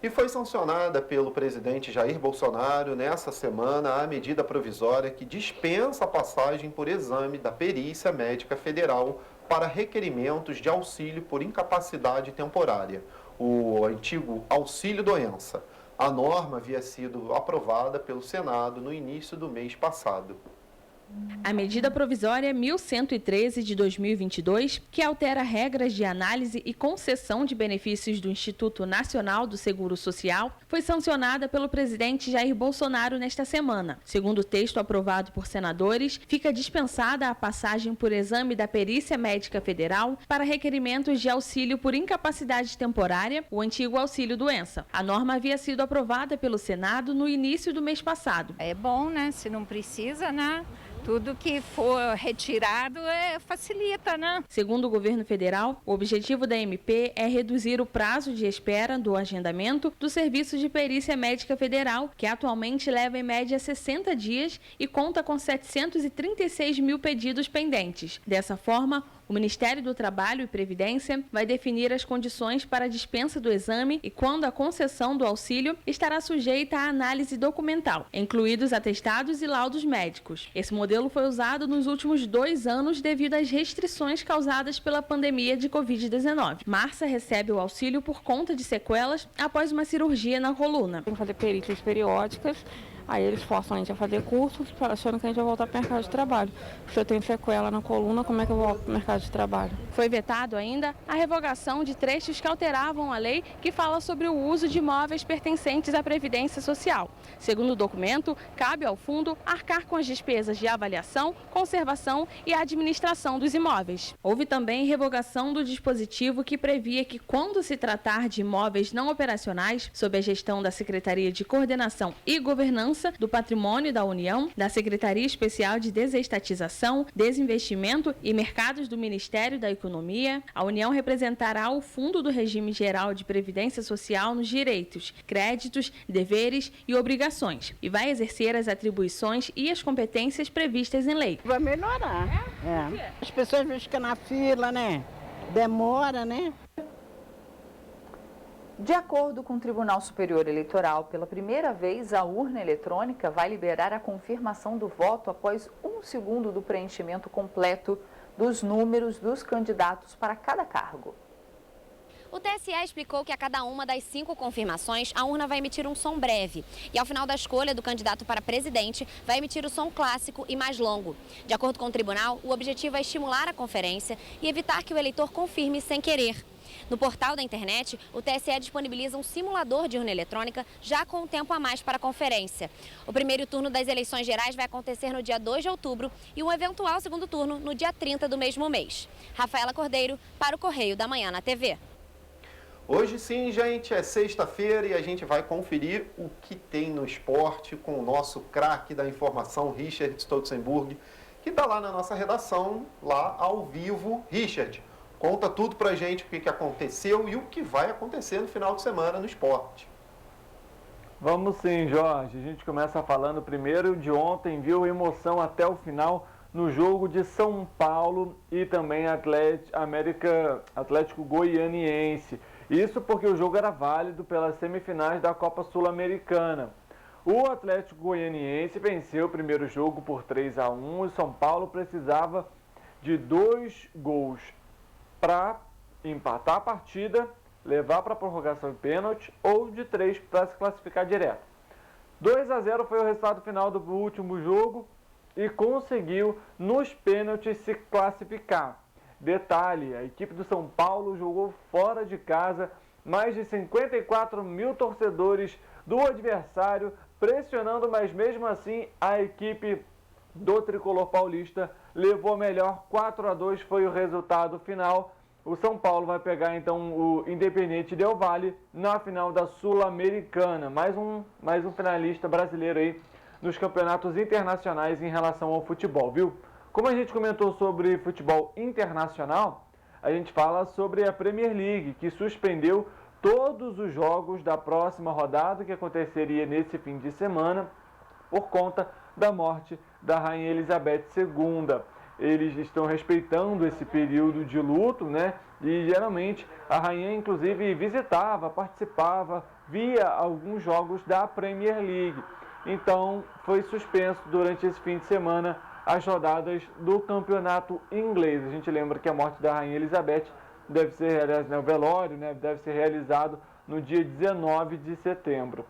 E foi sancionada pelo presidente Jair Bolsonaro nessa semana a medida provisória que dispensa a passagem por exame da Perícia Médica Federal para requerimentos de auxílio por incapacidade temporária, o antigo auxílio-doença. A norma havia sido aprovada pelo Senado no início do mês passado. A medida provisória 1113 de 2022, que altera regras de análise e concessão de benefícios do Instituto Nacional do Seguro Social, foi sancionada pelo presidente Jair Bolsonaro nesta semana. Segundo o texto aprovado por senadores, fica dispensada a passagem por exame da Perícia Médica Federal para requerimentos de auxílio por incapacidade temporária, o antigo auxílio-doença. A norma havia sido aprovada pelo Senado no início do mês passado. É bom, né? Se não precisa, né? Tudo que for retirado facilita, né? Segundo o governo federal, o objetivo da MP é reduzir o prazo de espera do agendamento do Serviço de Perícia Médica Federal, que atualmente leva em média 60 dias e conta com 736 mil pedidos pendentes. Dessa forma, O Ministério do Trabalho e Previdência vai definir as condições para a dispensa do exame e quando a concessão do auxílio estará sujeita à análise documental, incluídos atestados e laudos médicos. Esse modelo foi usado nos últimos 2 anos devido às restrições causadas pela pandemia de Covid-19. Márcia recebe o auxílio por conta de sequelas após uma cirurgia na coluna. Tem que fazer perícias periódicas, aí eles forçam a gente a fazer cursos, achando que a gente vai voltar para o mercado de trabalho. Se eu tenho sequela na coluna, como é que eu volto para o mercado de trabalho? Foi vetado ainda a revogação de trechos que alteravam a lei que fala sobre o uso de imóveis pertencentes à Previdência Social. Segundo o documento, cabe ao fundo arcar com as despesas de avaliação, conservação e administração dos imóveis. Houve também revogação do dispositivo que previa que, quando se tratar de imóveis não operacionais, sob a gestão da Secretaria de Coordenação e Governança do Patrimônio da União, da Secretaria Especial de Desestatização, Desinvestimento e Mercados do Ministério da Economia, a União representará o Fundo do Regime Geral de Previdência Social nos direitos, créditos, deveres e obrigações e vai exercer as atribuições e as competências previstas em lei. Vai melhorar. As pessoas ficam na fila, né? Demora, né? De acordo com o Tribunal Superior Eleitoral, pela primeira vez, a urna eletrônica vai liberar a confirmação do voto após 1 segundo do preenchimento completo dos números dos candidatos para cada cargo. O TSE explicou que a cada uma das 5 confirmações, a urna vai emitir um som breve. E ao final da escolha do candidato para presidente, vai emitir o som clássico e mais longo. De acordo com o tribunal, o objetivo é estimular a conferência e evitar que o eleitor confirme sem querer. No portal da internet, o TSE disponibiliza um simulador de urna eletrônica já com um tempo a mais para a conferência. O primeiro turno das eleições gerais vai acontecer no dia 2 de outubro e um eventual segundo turno no dia 30 do mesmo mês. Rafaela Cordeiro, para o Correio da Manhã na TV. Hoje sim, gente, é sexta-feira e a gente vai conferir o que tem no esporte com o nosso craque da informação, Richard Stolzenburg, que está lá na nossa redação, lá ao vivo. Richard, conta tudo pra gente o que aconteceu e o que vai acontecer no final de semana no esporte. Vamos sim, Jorge. A gente começa falando primeiro de ontem, viu emoção até o final no jogo de São Paulo e também Atlético Goianiense. Isso porque o jogo era válido pelas semifinais da Copa Sul-Americana. O Atlético Goianiense venceu o primeiro jogo por 3-1 e São Paulo precisava de 2 gols para empatar a partida, levar para a prorrogação e pênalti ou de 3 para se classificar direto. 2-0 foi o resultado final do último jogo e conseguiu nos pênaltis se classificar. Detalhe, a equipe do São Paulo jogou fora de casa, mais de 54 mil torcedores do adversário pressionando, mas mesmo assim a equipe do tricolor paulista levou melhor. 4-2 foi o resultado final. O São Paulo vai pegar então o Independiente Del Valle na final da Sul-Americana. Mais um finalista brasileiro aí nos campeonatos internacionais em relação ao futebol, viu? Como a gente comentou sobre futebol internacional, a gente fala sobre a Premier League, que suspendeu todos os jogos da próxima rodada que aconteceria nesse fim de semana por conta da morte da Rainha Elizabeth II. Eles estão respeitando esse período de luto, né? E geralmente a rainha inclusive visitava, participava, via alguns jogos da Premier League. Então foi suspenso durante esse fim de semana as rodadas do campeonato inglês. A gente lembra que a morte da Rainha Elizabeth deve ser realizado, o velório, né, deve ser realizado no dia 19 de setembro.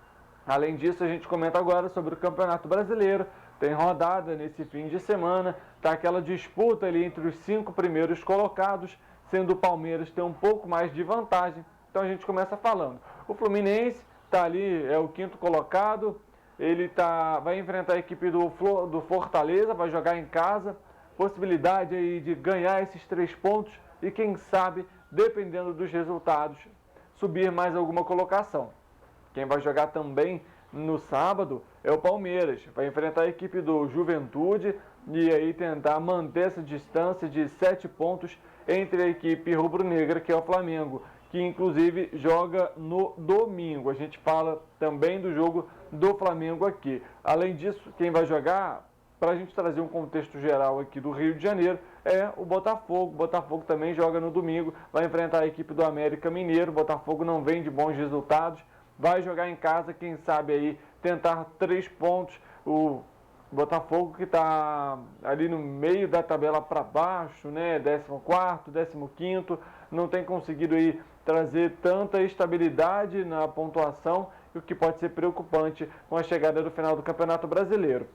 Além disso, a gente comenta agora sobre o Campeonato Brasileiro. Tem rodada nesse fim de semana, tá aquela disputa ali entre os 5 primeiros colocados, sendo o Palmeiras ter um pouco mais de vantagem. Então a gente começa falando. O Fluminense tá ali, é o 5º colocado. Ele vai enfrentar a equipe do Fortaleza, vai jogar em casa. Possibilidade aí de ganhar esses 3 pontos e quem sabe, dependendo dos resultados, subir mais alguma colocação. Quem vai jogar também no sábado é o Palmeiras. Vai enfrentar a equipe do Juventude e aí tentar manter essa distância de 7 pontos entre a equipe rubro-negra, que é o Flamengo, que inclusive joga no domingo. A gente fala também do jogo do Flamengo aqui. Além disso, quem vai jogar para a gente trazer um contexto geral aqui do Rio de Janeiro, é o Botafogo. O Botafogo também joga no domingo, vai enfrentar a equipe do América Mineiro. O Botafogo não vem de bons resultados, vai jogar em casa, quem sabe aí tentar 3 pontos. O Botafogo que está ali no meio da tabela para baixo, né? 14º, 15º, não tem conseguido aí trazer tanta estabilidade na pontuação, o que pode ser preocupante com a chegada do final do Campeonato Brasileiro.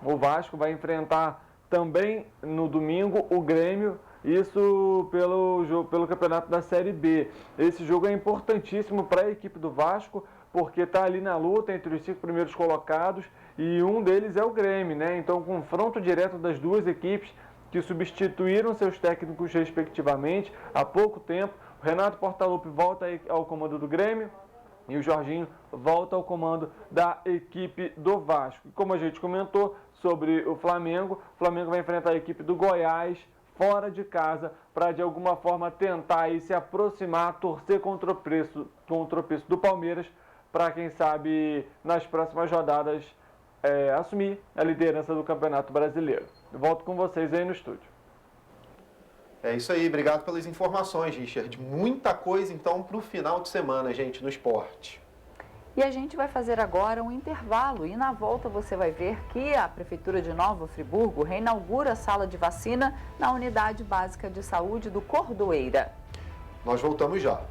O Vasco vai enfrentar também no domingo o Grêmio, isso pelo campeonato da Série B. Esse jogo é importantíssimo para a equipe do Vasco, porque está ali na luta entre os 5 primeiros colocados e um deles é o Grêmio, né? Então, confronto direto das duas equipes que substituíram seus técnicos respectivamente há pouco tempo. O Renato Portaluppi volta ao comando do Grêmio e o Jorginho volta ao comando da equipe do Vasco. Como a gente comentou sobre o Flamengo vai enfrentar a equipe do Goiás fora de casa para de alguma forma tentar aí se aproximar, torcer contra o tropeço do Palmeiras para quem sabe nas próximas rodadas assumir a liderança do Campeonato Brasileiro. Eu volto com vocês aí no estúdio. É isso aí, obrigado pelas informações, Richard. Muita coisa então para o final de semana, gente, no esporte. E a gente vai fazer agora um intervalo e na volta você vai ver que a Prefeitura de Nova Friburgo reinaugura a sala de vacina na Unidade Básica de Saúde do Cordoeira. Nós voltamos já.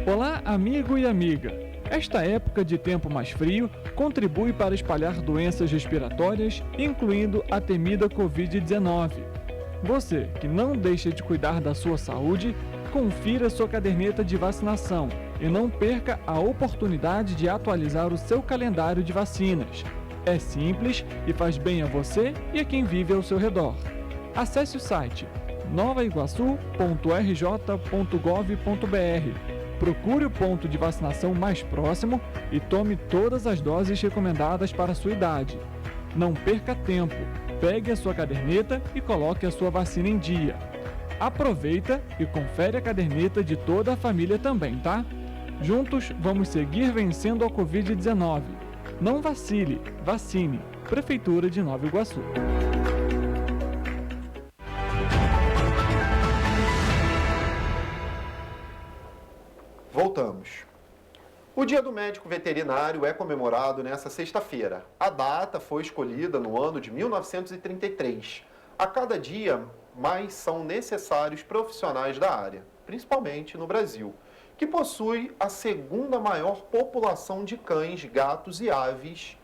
Olá, amigo e amiga! Esta época de tempo mais frio contribui para espalhar doenças respiratórias, incluindo a temida Covid-19. Você que não deixa de cuidar da sua saúde, confira sua caderneta de vacinação e não perca a oportunidade de atualizar o seu calendário de vacinas. É simples e faz bem a você e a quem vive ao seu redor. Acesse o site novaiguaçu.rj.gov.br. Procure o ponto de vacinação mais próximo e tome todas as doses recomendadas para a sua idade. Não perca tempo, pegue a sua caderneta e coloque a sua vacina em dia. Aproveita e confere a caderneta de toda a família também, tá? Juntos vamos seguir vencendo a Covid-19. Não vacile, vacine. Prefeitura de Nova Iguaçu. Voltamos. O Dia do Médico Veterinário é comemorado nesta sexta-feira. A data foi escolhida no ano de 1933. A cada dia, mais são necessários profissionais da área, principalmente no Brasil, que possui a segunda maior população de cães, gatos e aves.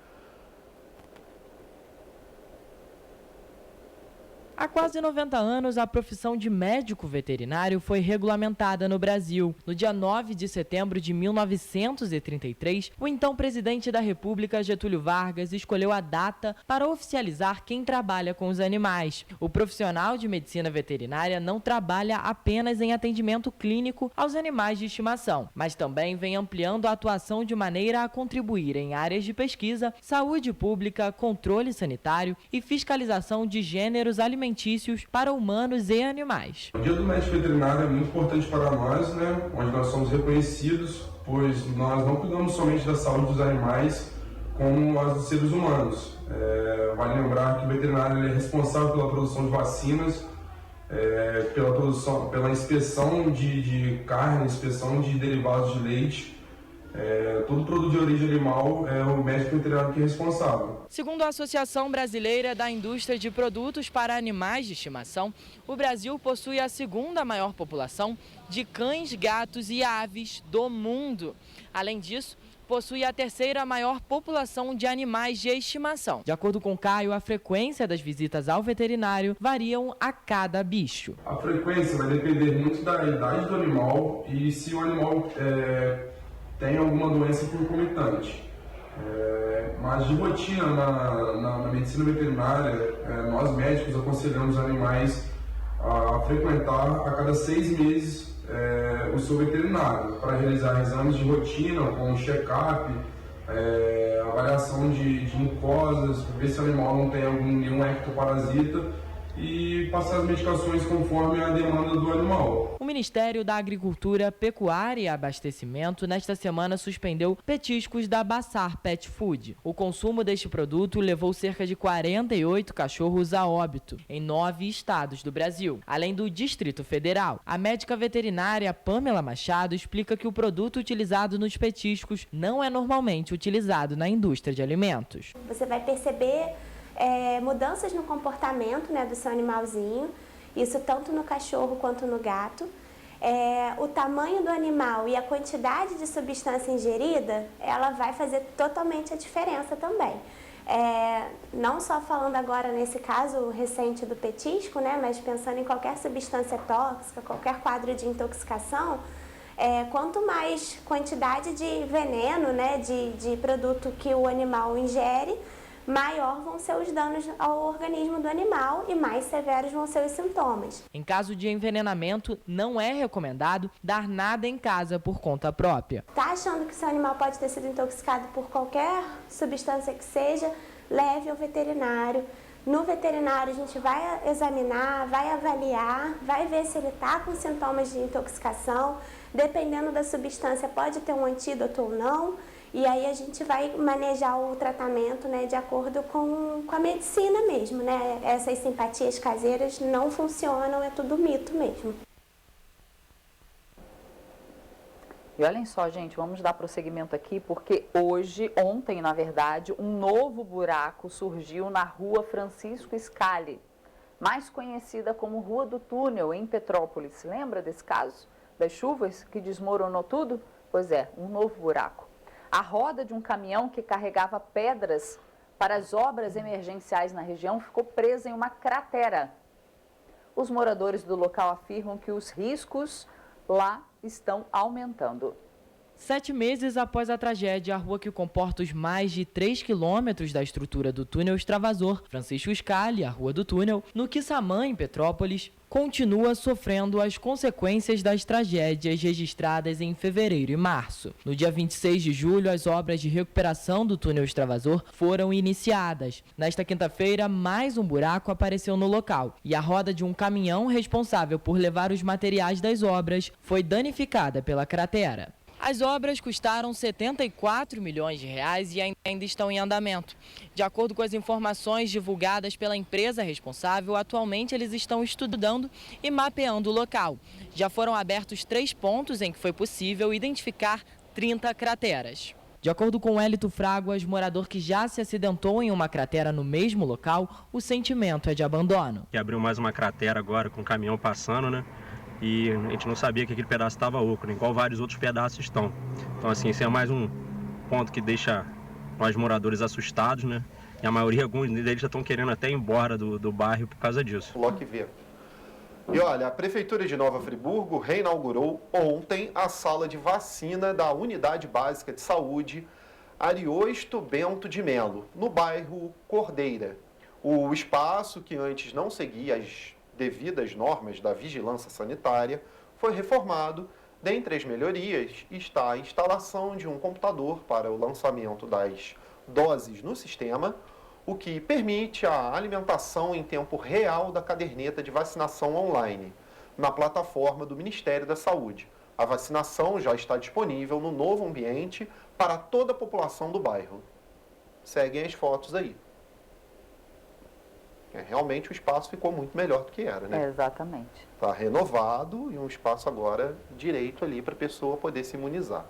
Há quase 90 anos, a profissão de médico veterinário foi regulamentada no Brasil. No dia 9 de setembro de 1933, o então presidente da República, Getúlio Vargas, escolheu a data para oficializar quem trabalha com os animais. O profissional de medicina veterinária não trabalha apenas em atendimento clínico aos animais de estimação, mas também vem ampliando a atuação de maneira a contribuir em áreas de pesquisa, saúde pública, controle sanitário e fiscalização de gêneros alimentícios para humanos e animais. O Dia do Médico Veterinário é muito importante para nós, né? Onde nós somos reconhecidos, pois nós não cuidamos somente da saúde dos animais, como as dos seres humanos. Vale lembrar que o veterinário é responsável pela produção de vacinas, pela inspeção de carne, inspeção de derivados de leite. Todo produto de origem animal é o médico veterinário que é responsável. Segundo a Associação Brasileira da Indústria de Produtos para Animais de Estimação, o Brasil possui a segunda maior população de cães, gatos e aves do mundo. Além disso, possui a terceira maior população de animais de estimação. De acordo com Caio, a frequência das visitas ao veterinário variam a cada bicho. A frequência vai depender muito da idade do animal e se o animal tem alguma doença concomitante. Mas de rotina na medicina veterinária, nós médicos aconselhamos animais a frequentar a cada 6 meses o seu veterinário para realizar exames de rotina, como check-up, avaliação de mucosas, ver se o animal não tem nenhum ectoparasita e passar as medicações conforme a demanda do animal. O Ministério da Agricultura, Pecuária e Abastecimento, nesta semana, suspendeu petiscos da Bassar Pet Food. O consumo deste produto levou cerca de 48 cachorros a óbito, em 9 estados do Brasil, além do Distrito Federal. A médica veterinária Pamela Machado explica que o produto utilizado nos petiscos não é normalmente utilizado na indústria de alimentos. Você vai perceber mudanças no comportamento, né, do seu animalzinho, isso tanto no cachorro quanto no gato. O tamanho do animal e a quantidade de substância ingerida, ela vai fazer totalmente a diferença também. Não só falando agora nesse caso recente do petisco, né, mas pensando em qualquer substância tóxica, qualquer quadro de intoxicação, quanto mais quantidade de veneno, né, de produto que o animal ingere, maior vão ser os danos ao organismo do animal e mais severos vão ser os sintomas. Em caso de envenenamento, não é recomendado dar nada em casa por conta própria. Tá achando que seu animal pode ter sido intoxicado por qualquer substância que seja, leve ao veterinário. No veterinário a gente vai examinar, vai avaliar, vai ver se ele está com sintomas de intoxicação. Dependendo da substância, pode ter um antídoto ou não. E aí a gente vai manejar o tratamento, né, de acordo com a medicina mesmo, né? Essas simpatias caseiras não funcionam, é tudo mito mesmo. E olhem só, gente, vamos dar prosseguimento aqui, porque ontem, na verdade, um novo buraco surgiu na rua Francisco Scali, mais conhecida como Rua do Túnel, em Petrópolis. Lembra desse caso? Das chuvas que desmoronou tudo? Pois é, um novo buraco. A roda de um caminhão que carregava pedras para as obras emergenciais na região ficou presa em uma cratera. Os moradores do local afirmam que os riscos lá estão aumentando. 7 meses após a tragédia, a rua que comporta os mais de 3 quilômetros da estrutura do túnel extravasor Francisco Scali, a Rua do Túnel, no Quissamã, em Petrópolis, continua sofrendo as consequências das tragédias registradas em fevereiro e março. No dia 26 de julho, as obras de recuperação do túnel extravasor foram iniciadas. Nesta quinta-feira, mais um buraco apareceu no local e a roda de um caminhão responsável por levar os materiais das obras foi danificada pela cratera. As obras custaram 74 milhões de reais e ainda estão em andamento. De acordo com as informações divulgadas pela empresa responsável, atualmente eles estão estudando e mapeando o local. Já foram abertos 3 pontos em que foi possível identificar 30 crateras. De acordo com Hélito Fraguas, morador que já se acidentou em uma cratera no mesmo local, o sentimento é de abandono. E abriu mais uma cratera agora com o caminhão passando, né? E a gente não sabia que aquele pedaço estava oco, igual vários outros pedaços estão. Então, assim, esse é mais um ponto que deixa nós moradores assustados, né? E a maioria, alguns deles já estão querendo até ir embora do bairro por causa disso. Logo ver. E olha, a Prefeitura de Nova Friburgo reinaugurou ontem a sala de vacina da Unidade Básica de Saúde Ariosto Bento de Melo, no bairro Cordeira. O espaço, que antes não seguia as devidas normas da vigilância sanitária, foi reformado. Dentre as melhorias está a instalação de um computador para o lançamento das doses no sistema, o que permite a alimentação em tempo real da caderneta de vacinação online, na plataforma do Ministério da Saúde. A vacinação já está disponível no novo ambiente para toda a população do bairro. Seguem as fotos aí. Realmente o espaço ficou muito melhor do que era, né? Exatamente. Está renovado e um espaço agora direito ali para a pessoa poder se imunizar.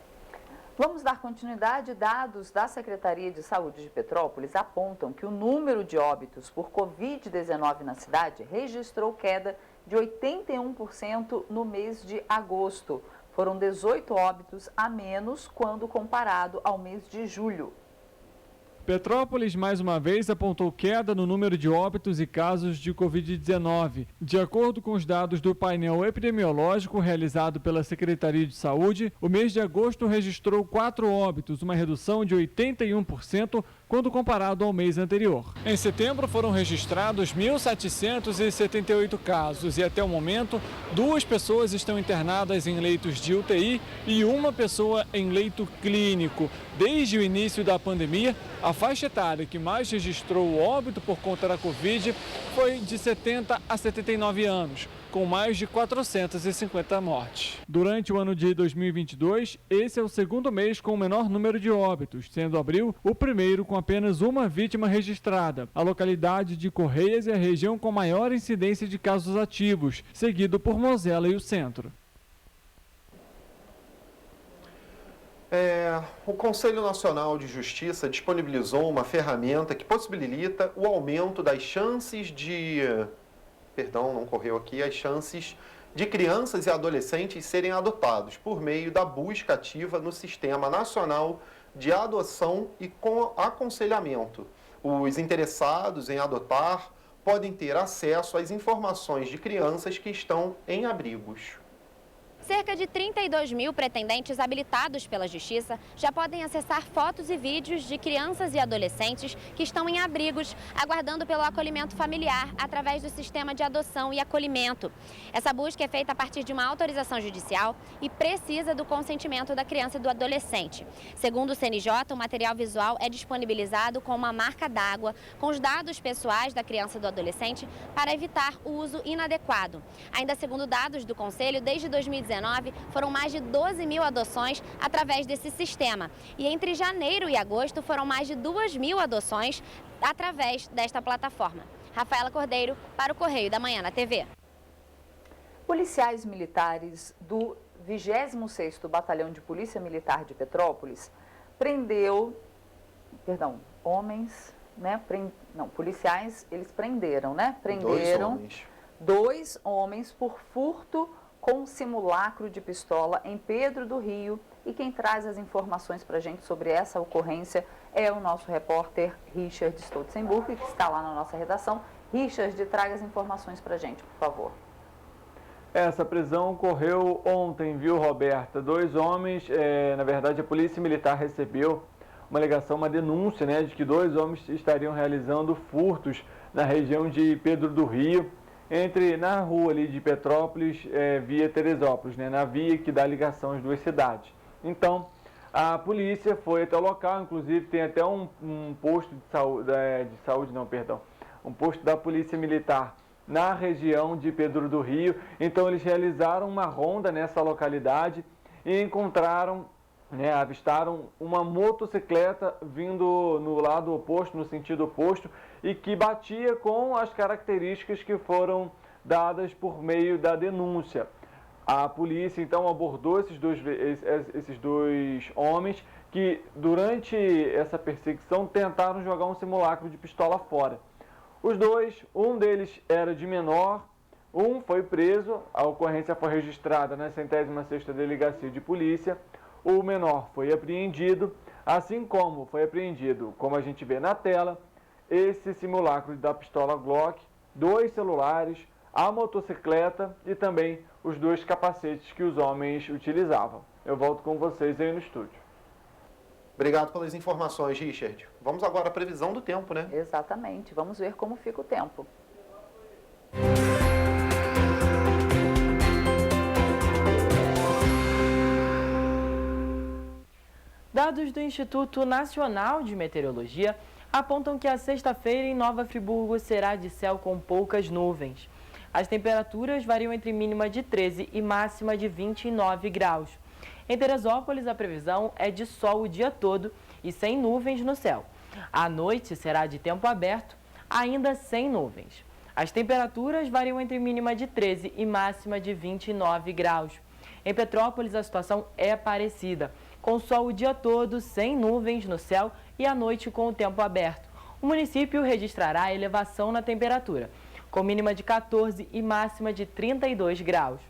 Vamos dar continuidade. Dados da Secretaria de Saúde de Petrópolis apontam que o número de óbitos por Covid-19 na cidade registrou queda de 81% no mês de agosto. Foram 18 óbitos a menos quando comparado ao mês de julho. Petrópolis, mais uma vez, apontou queda no número de óbitos e casos de Covid-19. De acordo com os dados do painel epidemiológico realizado pela Secretaria de Saúde, o mês de agosto registrou 4 óbitos, uma redução de 81% quando comparado ao mês anterior. Em setembro foram registrados 1.778 casos e até o momento 2 pessoas estão internadas em leitos de UTI e 1 pessoa em leito clínico. Desde o início da pandemia, a faixa etária que mais registrou óbito por conta da Covid foi de 70 a 79 anos, com mais de 450 mortes. Durante o ano de 2022, esse é o segundo mês com o menor número de óbitos, sendo abril o primeiro com apenas 1 vítima registrada. A localidade de Correias é a região com maior incidência de casos ativos, seguido por Mozela e o Centro. O Conselho Nacional de Justiça disponibilizou uma ferramenta que possibilita o aumento das chances de... as chances de crianças e adolescentes serem adotados por meio da busca ativa no Sistema Nacional de Adoção e com aconselhamento. Os interessados em adotar podem ter acesso às informações de crianças que estão em abrigos. Cerca de 32 mil pretendentes habilitados pela Justiça já podem acessar fotos e vídeos de crianças e adolescentes que estão em abrigos, aguardando pelo acolhimento familiar através do sistema de adoção e acolhimento. Essa busca é feita a partir de uma autorização judicial e precisa do consentimento da criança e do adolescente. Segundo o CNJ, o material visual é disponibilizado com uma marca d'água, com os dados pessoais da criança e do adolescente para evitar o uso inadequado. Ainda segundo dados do Conselho, desde 2019, foram mais de 12 mil adoções através desse sistema. E entre janeiro e agosto foram mais de 2 mil adoções através desta plataforma. Rafaela Cordeiro, para o Correio da Manhã na TV. Policiais militares do 26º Batalhão de Polícia Militar de Petrópolis policiais, eles prenderam 2 homens por furto com simulacro de pistola em Pedro do Rio. E quem traz as informações para a gente sobre essa ocorrência é o nosso repórter Richard Stolzenburg, que está lá na nossa redação. Richard, traga as informações para a gente, por favor. Essa prisão ocorreu ontem, viu, Roberta? 2 homens, na verdade a Polícia Militar recebeu uma alegação, uma denúncia, de que 2 homens estariam realizando furtos na região de Pedro do Rio, na rua ali de Petrópolis, via Teresópolis, na via que dá ligação às 2 cidades. Então, a polícia foi até o local, inclusive tem até um posto um posto da Polícia Militar na região de Pedro do Rio. Então, eles realizaram uma ronda nessa localidade e encontraram, avistaram uma motocicleta vindo no lado oposto, no sentido oposto, e que batia com as características que foram dadas por meio da denúncia. A polícia, então, abordou esses dois homens que, durante essa perseguição, tentaram jogar um simulacro de pistola fora. Os 2, um deles era de menor, um foi preso, a ocorrência foi registrada na 106ª Delegacia de Polícia, o menor foi apreendido, assim como foi apreendido, como a gente vê na tela, esse simulacro da pistola Glock, 2 celulares, a motocicleta e também os 2 capacetes que os homens utilizavam. Eu volto com vocês aí no estúdio. Obrigado pelas informações, Richard. Vamos agora à previsão do tempo, né? Exatamente. Vamos ver como fica o tempo. Dados do Instituto Nacional de Meteorologia apontam que a sexta-feira em Nova Friburgo será de céu com poucas nuvens. As temperaturas variam entre mínima de 13 e máxima de 29 graus. Em Teresópolis, a previsão é de sol o dia todo e sem nuvens no céu. À noite será de tempo aberto, ainda sem nuvens. As temperaturas variam entre mínima de 13 e máxima de 29 graus. Em Petrópolis, a situação é parecida, com sol o dia todo, sem nuvens no céu e à noite com o tempo aberto. O município registrará elevação na temperatura, com mínima de 14 e máxima de 32 graus.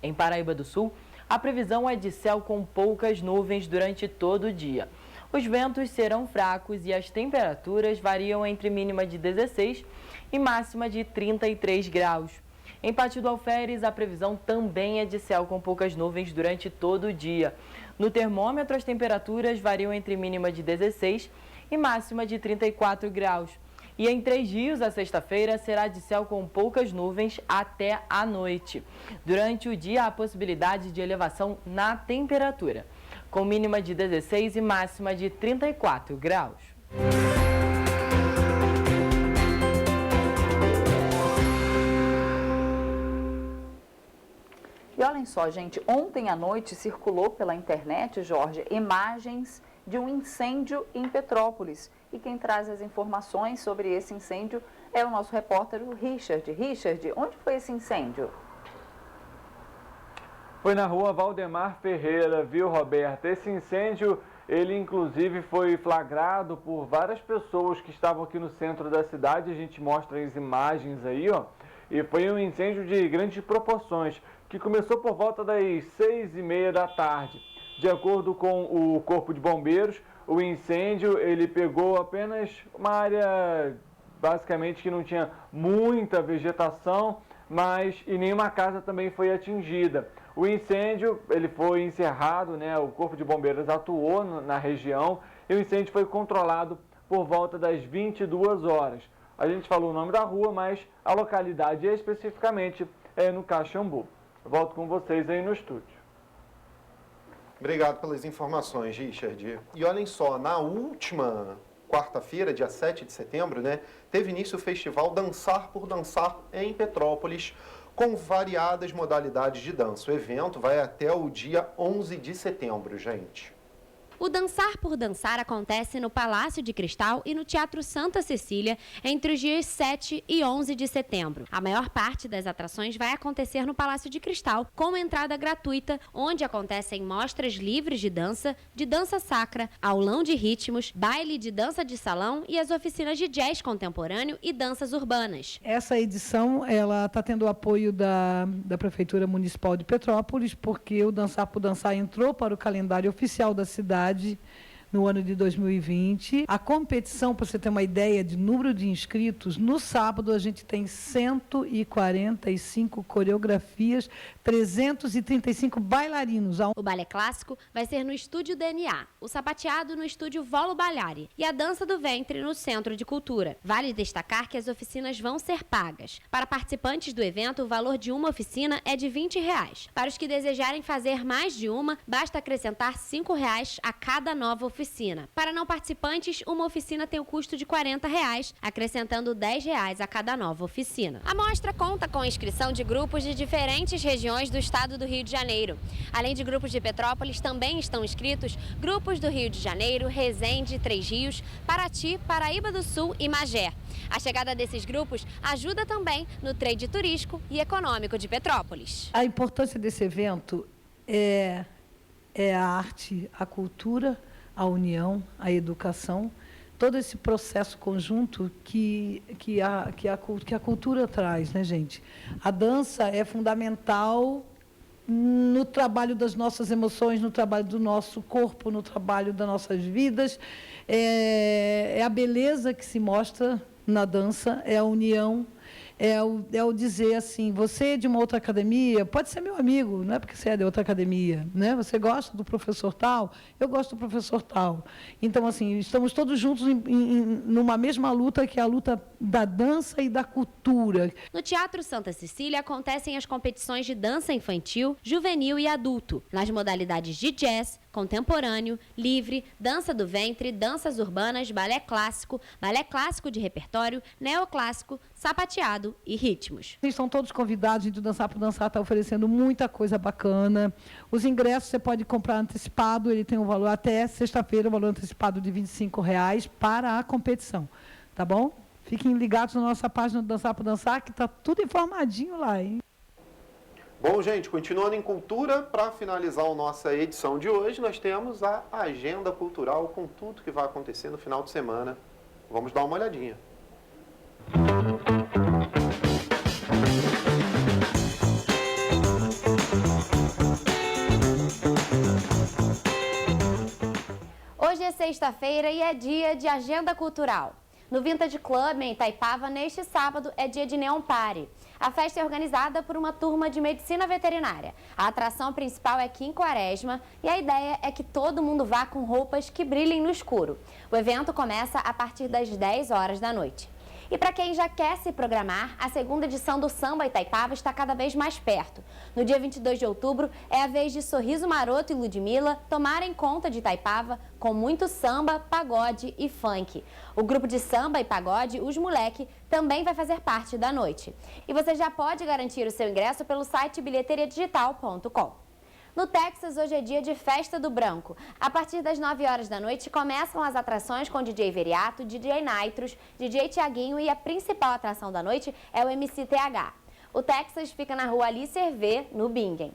Em Paraíba do Sul, a previsão é de céu com poucas nuvens durante todo o dia. Os ventos serão fracos e as temperaturas variam entre mínima de 16 e máxima de 33 graus. Em Pátio do Alferes, a previsão também é de céu com poucas nuvens durante todo o dia. No termômetro, as temperaturas variam entre mínima de 16 e máxima de 34 graus. E em Três Rios, a sexta-feira será de céu com poucas nuvens até a noite. Durante o dia, há possibilidade de elevação na temperatura, com mínima de 16 e máxima de 34 graus. E olhem só, gente, ontem à noite circulou pela internet, Jorge, imagens de um incêndio em Petrópolis. E quem traz as informações sobre esse incêndio é o nosso repórter Richard. Richard, onde foi esse incêndio? Foi na rua Valdemar Ferreira, viu, Roberta? Esse incêndio, ele inclusive foi flagrado por várias pessoas que estavam aqui no centro da cidade. A gente mostra as imagens aí, ó. E foi um incêndio de grandes proporções, que começou por volta das 6h30 da tarde. De acordo com o Corpo de Bombeiros, o incêndio ele pegou apenas uma área basicamente que não tinha muita vegetação, mas e nenhuma casa também foi atingida. O incêndio ele foi encerrado, né? O Corpo de Bombeiros atuou na região e o incêndio foi controlado por volta das 22 horas. A gente falou o nome da rua, mas a localidade especificamente é no Caxambu. Volto com vocês aí no estúdio. Obrigado pelas informações, Richard. E olhem só, na última quarta-feira, dia 7 de setembro, né, teve início o festival Dançar por Dançar em Petrópolis, com variadas modalidades de dança. O evento vai até o dia 11 de setembro, gente. O Dançar por Dançar acontece no Palácio de Cristal e no Teatro Santa Cecília entre os dias 7 e 11 de setembro. A maior parte das atrações vai acontecer no Palácio de Cristal, com entrada gratuita, onde acontecem mostras livres de dança sacra, aulão de ritmos, baile de dança de salão e as oficinas de jazz contemporâneo e danças urbanas. Essa edição ela está tendo o apoio da Prefeitura Municipal de Petrópolis, porque o Dançar por Dançar entrou para o calendário oficial da cidade no ano de 2020. A competição, para você ter uma ideia de número de inscritos, no sábado a gente tem 145 coreografias, 335 bailarinos. O balé clássico vai ser no Estúdio DNA, o sapateado no Estúdio Volo Ballari e a dança do ventre no Centro de Cultura. Vale destacar que as oficinas vão ser pagas. Para participantes do evento, o valor de uma oficina é de R$20. Para os que desejarem fazer mais de uma, basta acrescentar R$5 a cada nova oficina. Para não participantes, uma oficina tem o custo de R$40, acrescentando R$10 a cada nova oficina. A mostra conta com a inscrição de grupos de diferentes regiões do estado do Rio de Janeiro. Além de grupos de Petrópolis, também estão inscritos grupos do Rio de Janeiro, Resende, Três Rios, Paraty, Paraíba do Sul e Magé. A chegada desses grupos ajuda também no trade turístico e econômico de Petrópolis. A importância desse evento é a arte, a cultura, a união, a educação, todo esse processo conjunto que a cultura traz, né, gente? A dança é fundamental no trabalho das nossas emoções, no trabalho do nosso corpo, no trabalho das nossas vidas. É a beleza que se mostra na dança, é a união, é o dizer assim, você é de uma outra academia, pode ser meu amigo, não é porque você é de outra academia, né? Você gosta do professor tal, eu gosto do professor tal. Então, assim, estamos todos juntos numa mesma luta, que é a luta da dança e da cultura. No Teatro Santa Cecília acontecem as competições de dança infantil, juvenil e adulto, nas modalidades de jazz, contemporâneo, livre, dança do ventre, danças urbanas, balé clássico de repertório, neoclássico, sapateado e ritmos. Vocês estão todos convidados, a gente Dançar por Dançar está oferecendo muita coisa bacana. Os ingressos você pode comprar antecipado, ele tem um valor até sexta-feira, um valor antecipado de R$25 para a competição, tá bom? Fiquem ligados na nossa página do Dançar por Dançar, que está tudo informadinho lá, hein? Bom, gente, continuando em cultura, para finalizar a nossa edição de hoje, nós temos a agenda cultural com tudo que vai acontecer no final de semana. Vamos dar uma olhadinha. Hoje é sexta-feira e é dia de agenda cultural. No Vintage Club, em Itaipava, neste sábado, é dia de Neon Party. A festa é organizada por uma turma de medicina veterinária. A atração principal é aqui em Quaresma e a ideia é que todo mundo vá com roupas que brilhem no escuro. O evento começa a partir das 10 horas da noite. E para quem já quer se programar, a segunda edição do Samba Itaipava está cada vez mais perto. No dia 22 de outubro, é a vez de Sorriso Maroto e Ludmilla tomarem conta de Itaipava com muito samba, pagode e funk. O grupo de samba e pagode, Os Moleque, também vai fazer parte da noite. E você já pode garantir o seu ingresso pelo site bilheteriadigital.com. No Texas, hoje é dia de Festa do Branco. A partir das 9 horas da noite, começam as atrações com DJ Veriato, DJ Nitros, DJ Tiaguinho e a principal atração da noite é o MC TH. O Texas fica na rua Alice Hervé, no Bingen.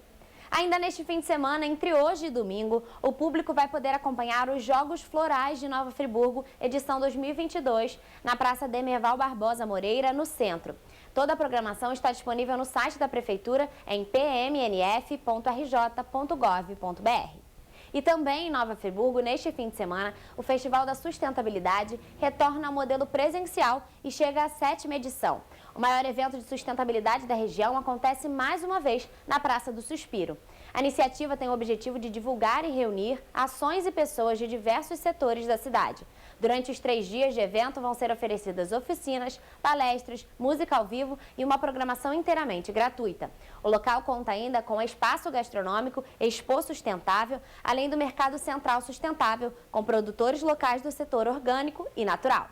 Ainda neste fim de semana, entre hoje e domingo, o público vai poder acompanhar os Jogos Florais de Nova Friburgo, edição 2022, na Praça Demerval Barbosa Moreira, no centro. Toda a programação está disponível no site da Prefeitura em pmnf.rj.gov.br. E também em Nova Friburgo, neste fim de semana, o Festival da Sustentabilidade retorna ao modelo presencial e chega à 7ª edição. O maior evento de sustentabilidade da região acontece mais uma vez na Praça do Suspiro. A iniciativa tem o objetivo de divulgar e reunir ações e pessoas de diversos setores da cidade. Durante os 3 dias de evento vão ser oferecidas oficinas, palestras, música ao vivo e uma programação inteiramente gratuita. O local conta ainda com espaço gastronômico, Expo Sustentável, além do Mercado Central Sustentável, com produtores locais do setor orgânico e natural.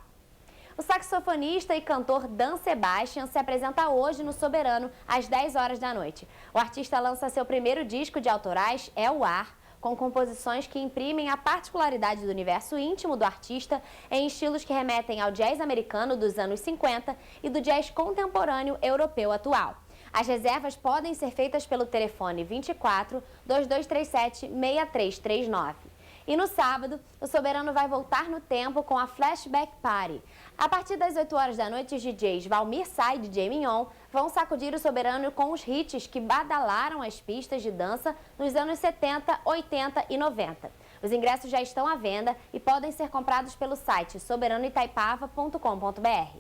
O saxofonista e cantor Dan Sebastian se apresenta hoje no Soberano, às 10 horas da noite. O artista lança seu primeiro disco de autorais, É o Ar, com composições que imprimem a particularidade do universo íntimo do artista em estilos que remetem ao jazz americano dos anos 50 e do jazz contemporâneo europeu atual. As reservas podem ser feitas pelo telefone 24 2237 6339. E no sábado, o Soberano vai voltar no tempo com a Flashback Party. A partir das 8 horas da noite, os DJs Valmir Sá e DJ Mignon vão sacudir o Soberano com os hits que badalaram as pistas de dança nos anos 70, 80 e 90. Os ingressos já estão à venda e podem ser comprados pelo site soberanoitaipava.com.br.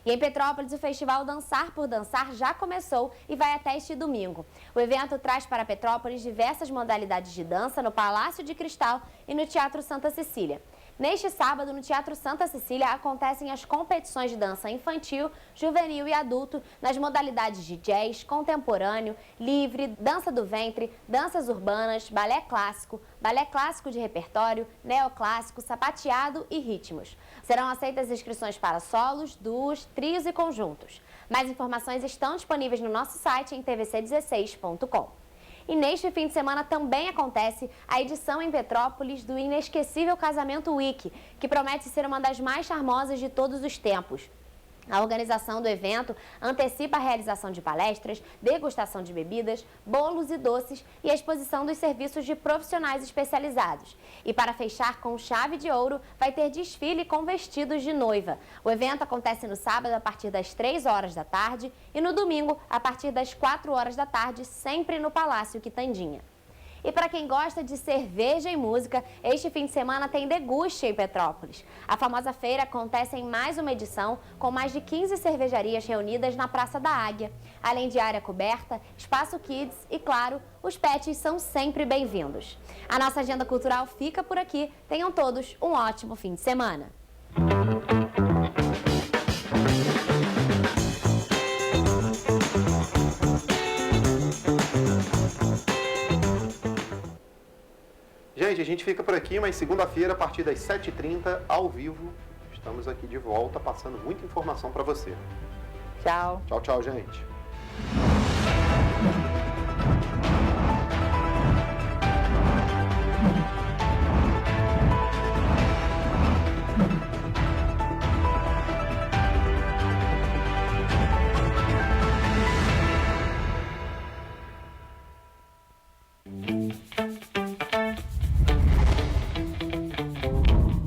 E em Petrópolis, o festival Dançar por Dançar já começou e vai até este domingo. O evento traz para Petrópolis diversas modalidades de dança no Palácio de Cristal e no Teatro Santa Cecília. Neste sábado, no Teatro Santa Cecília, acontecem as competições de dança infantil, juvenil e adulto nas modalidades de jazz, contemporâneo, livre, dança do ventre, danças urbanas, balé clássico de repertório, neoclássico, sapateado e ritmos. Serão aceitas inscrições para solos, duos, trios e conjuntos. Mais informações estão disponíveis no nosso site em tvc16.com. E neste fim de semana também acontece a edição em Petrópolis do inesquecível Casamento Week, que promete ser uma das mais charmosas de todos os tempos. A organização do evento antecipa a realização de palestras, degustação de bebidas, bolos e doces e a exposição dos serviços de profissionais especializados. E para fechar com chave de ouro, vai ter desfile com vestidos de noiva. O evento acontece no sábado a partir das 3 horas da tarde e no domingo a partir das 4 horas da tarde, sempre no Palácio Quitandinha. E para quem gosta de cerveja e música, este fim de semana tem Deguste em Petrópolis. A famosa feira acontece em mais uma edição, com mais de 15 cervejarias reunidas na Praça da Águia. Além de área coberta, espaço kids e, claro, os pets são sempre bem-vindos. A nossa agenda cultural fica por aqui. Tenham todos um ótimo fim de semana. Gente, a gente fica por aqui, mas segunda-feira, a partir das 7h30, ao vivo, estamos aqui de volta, passando muita informação para você. Tchau. Tchau, tchau, gente.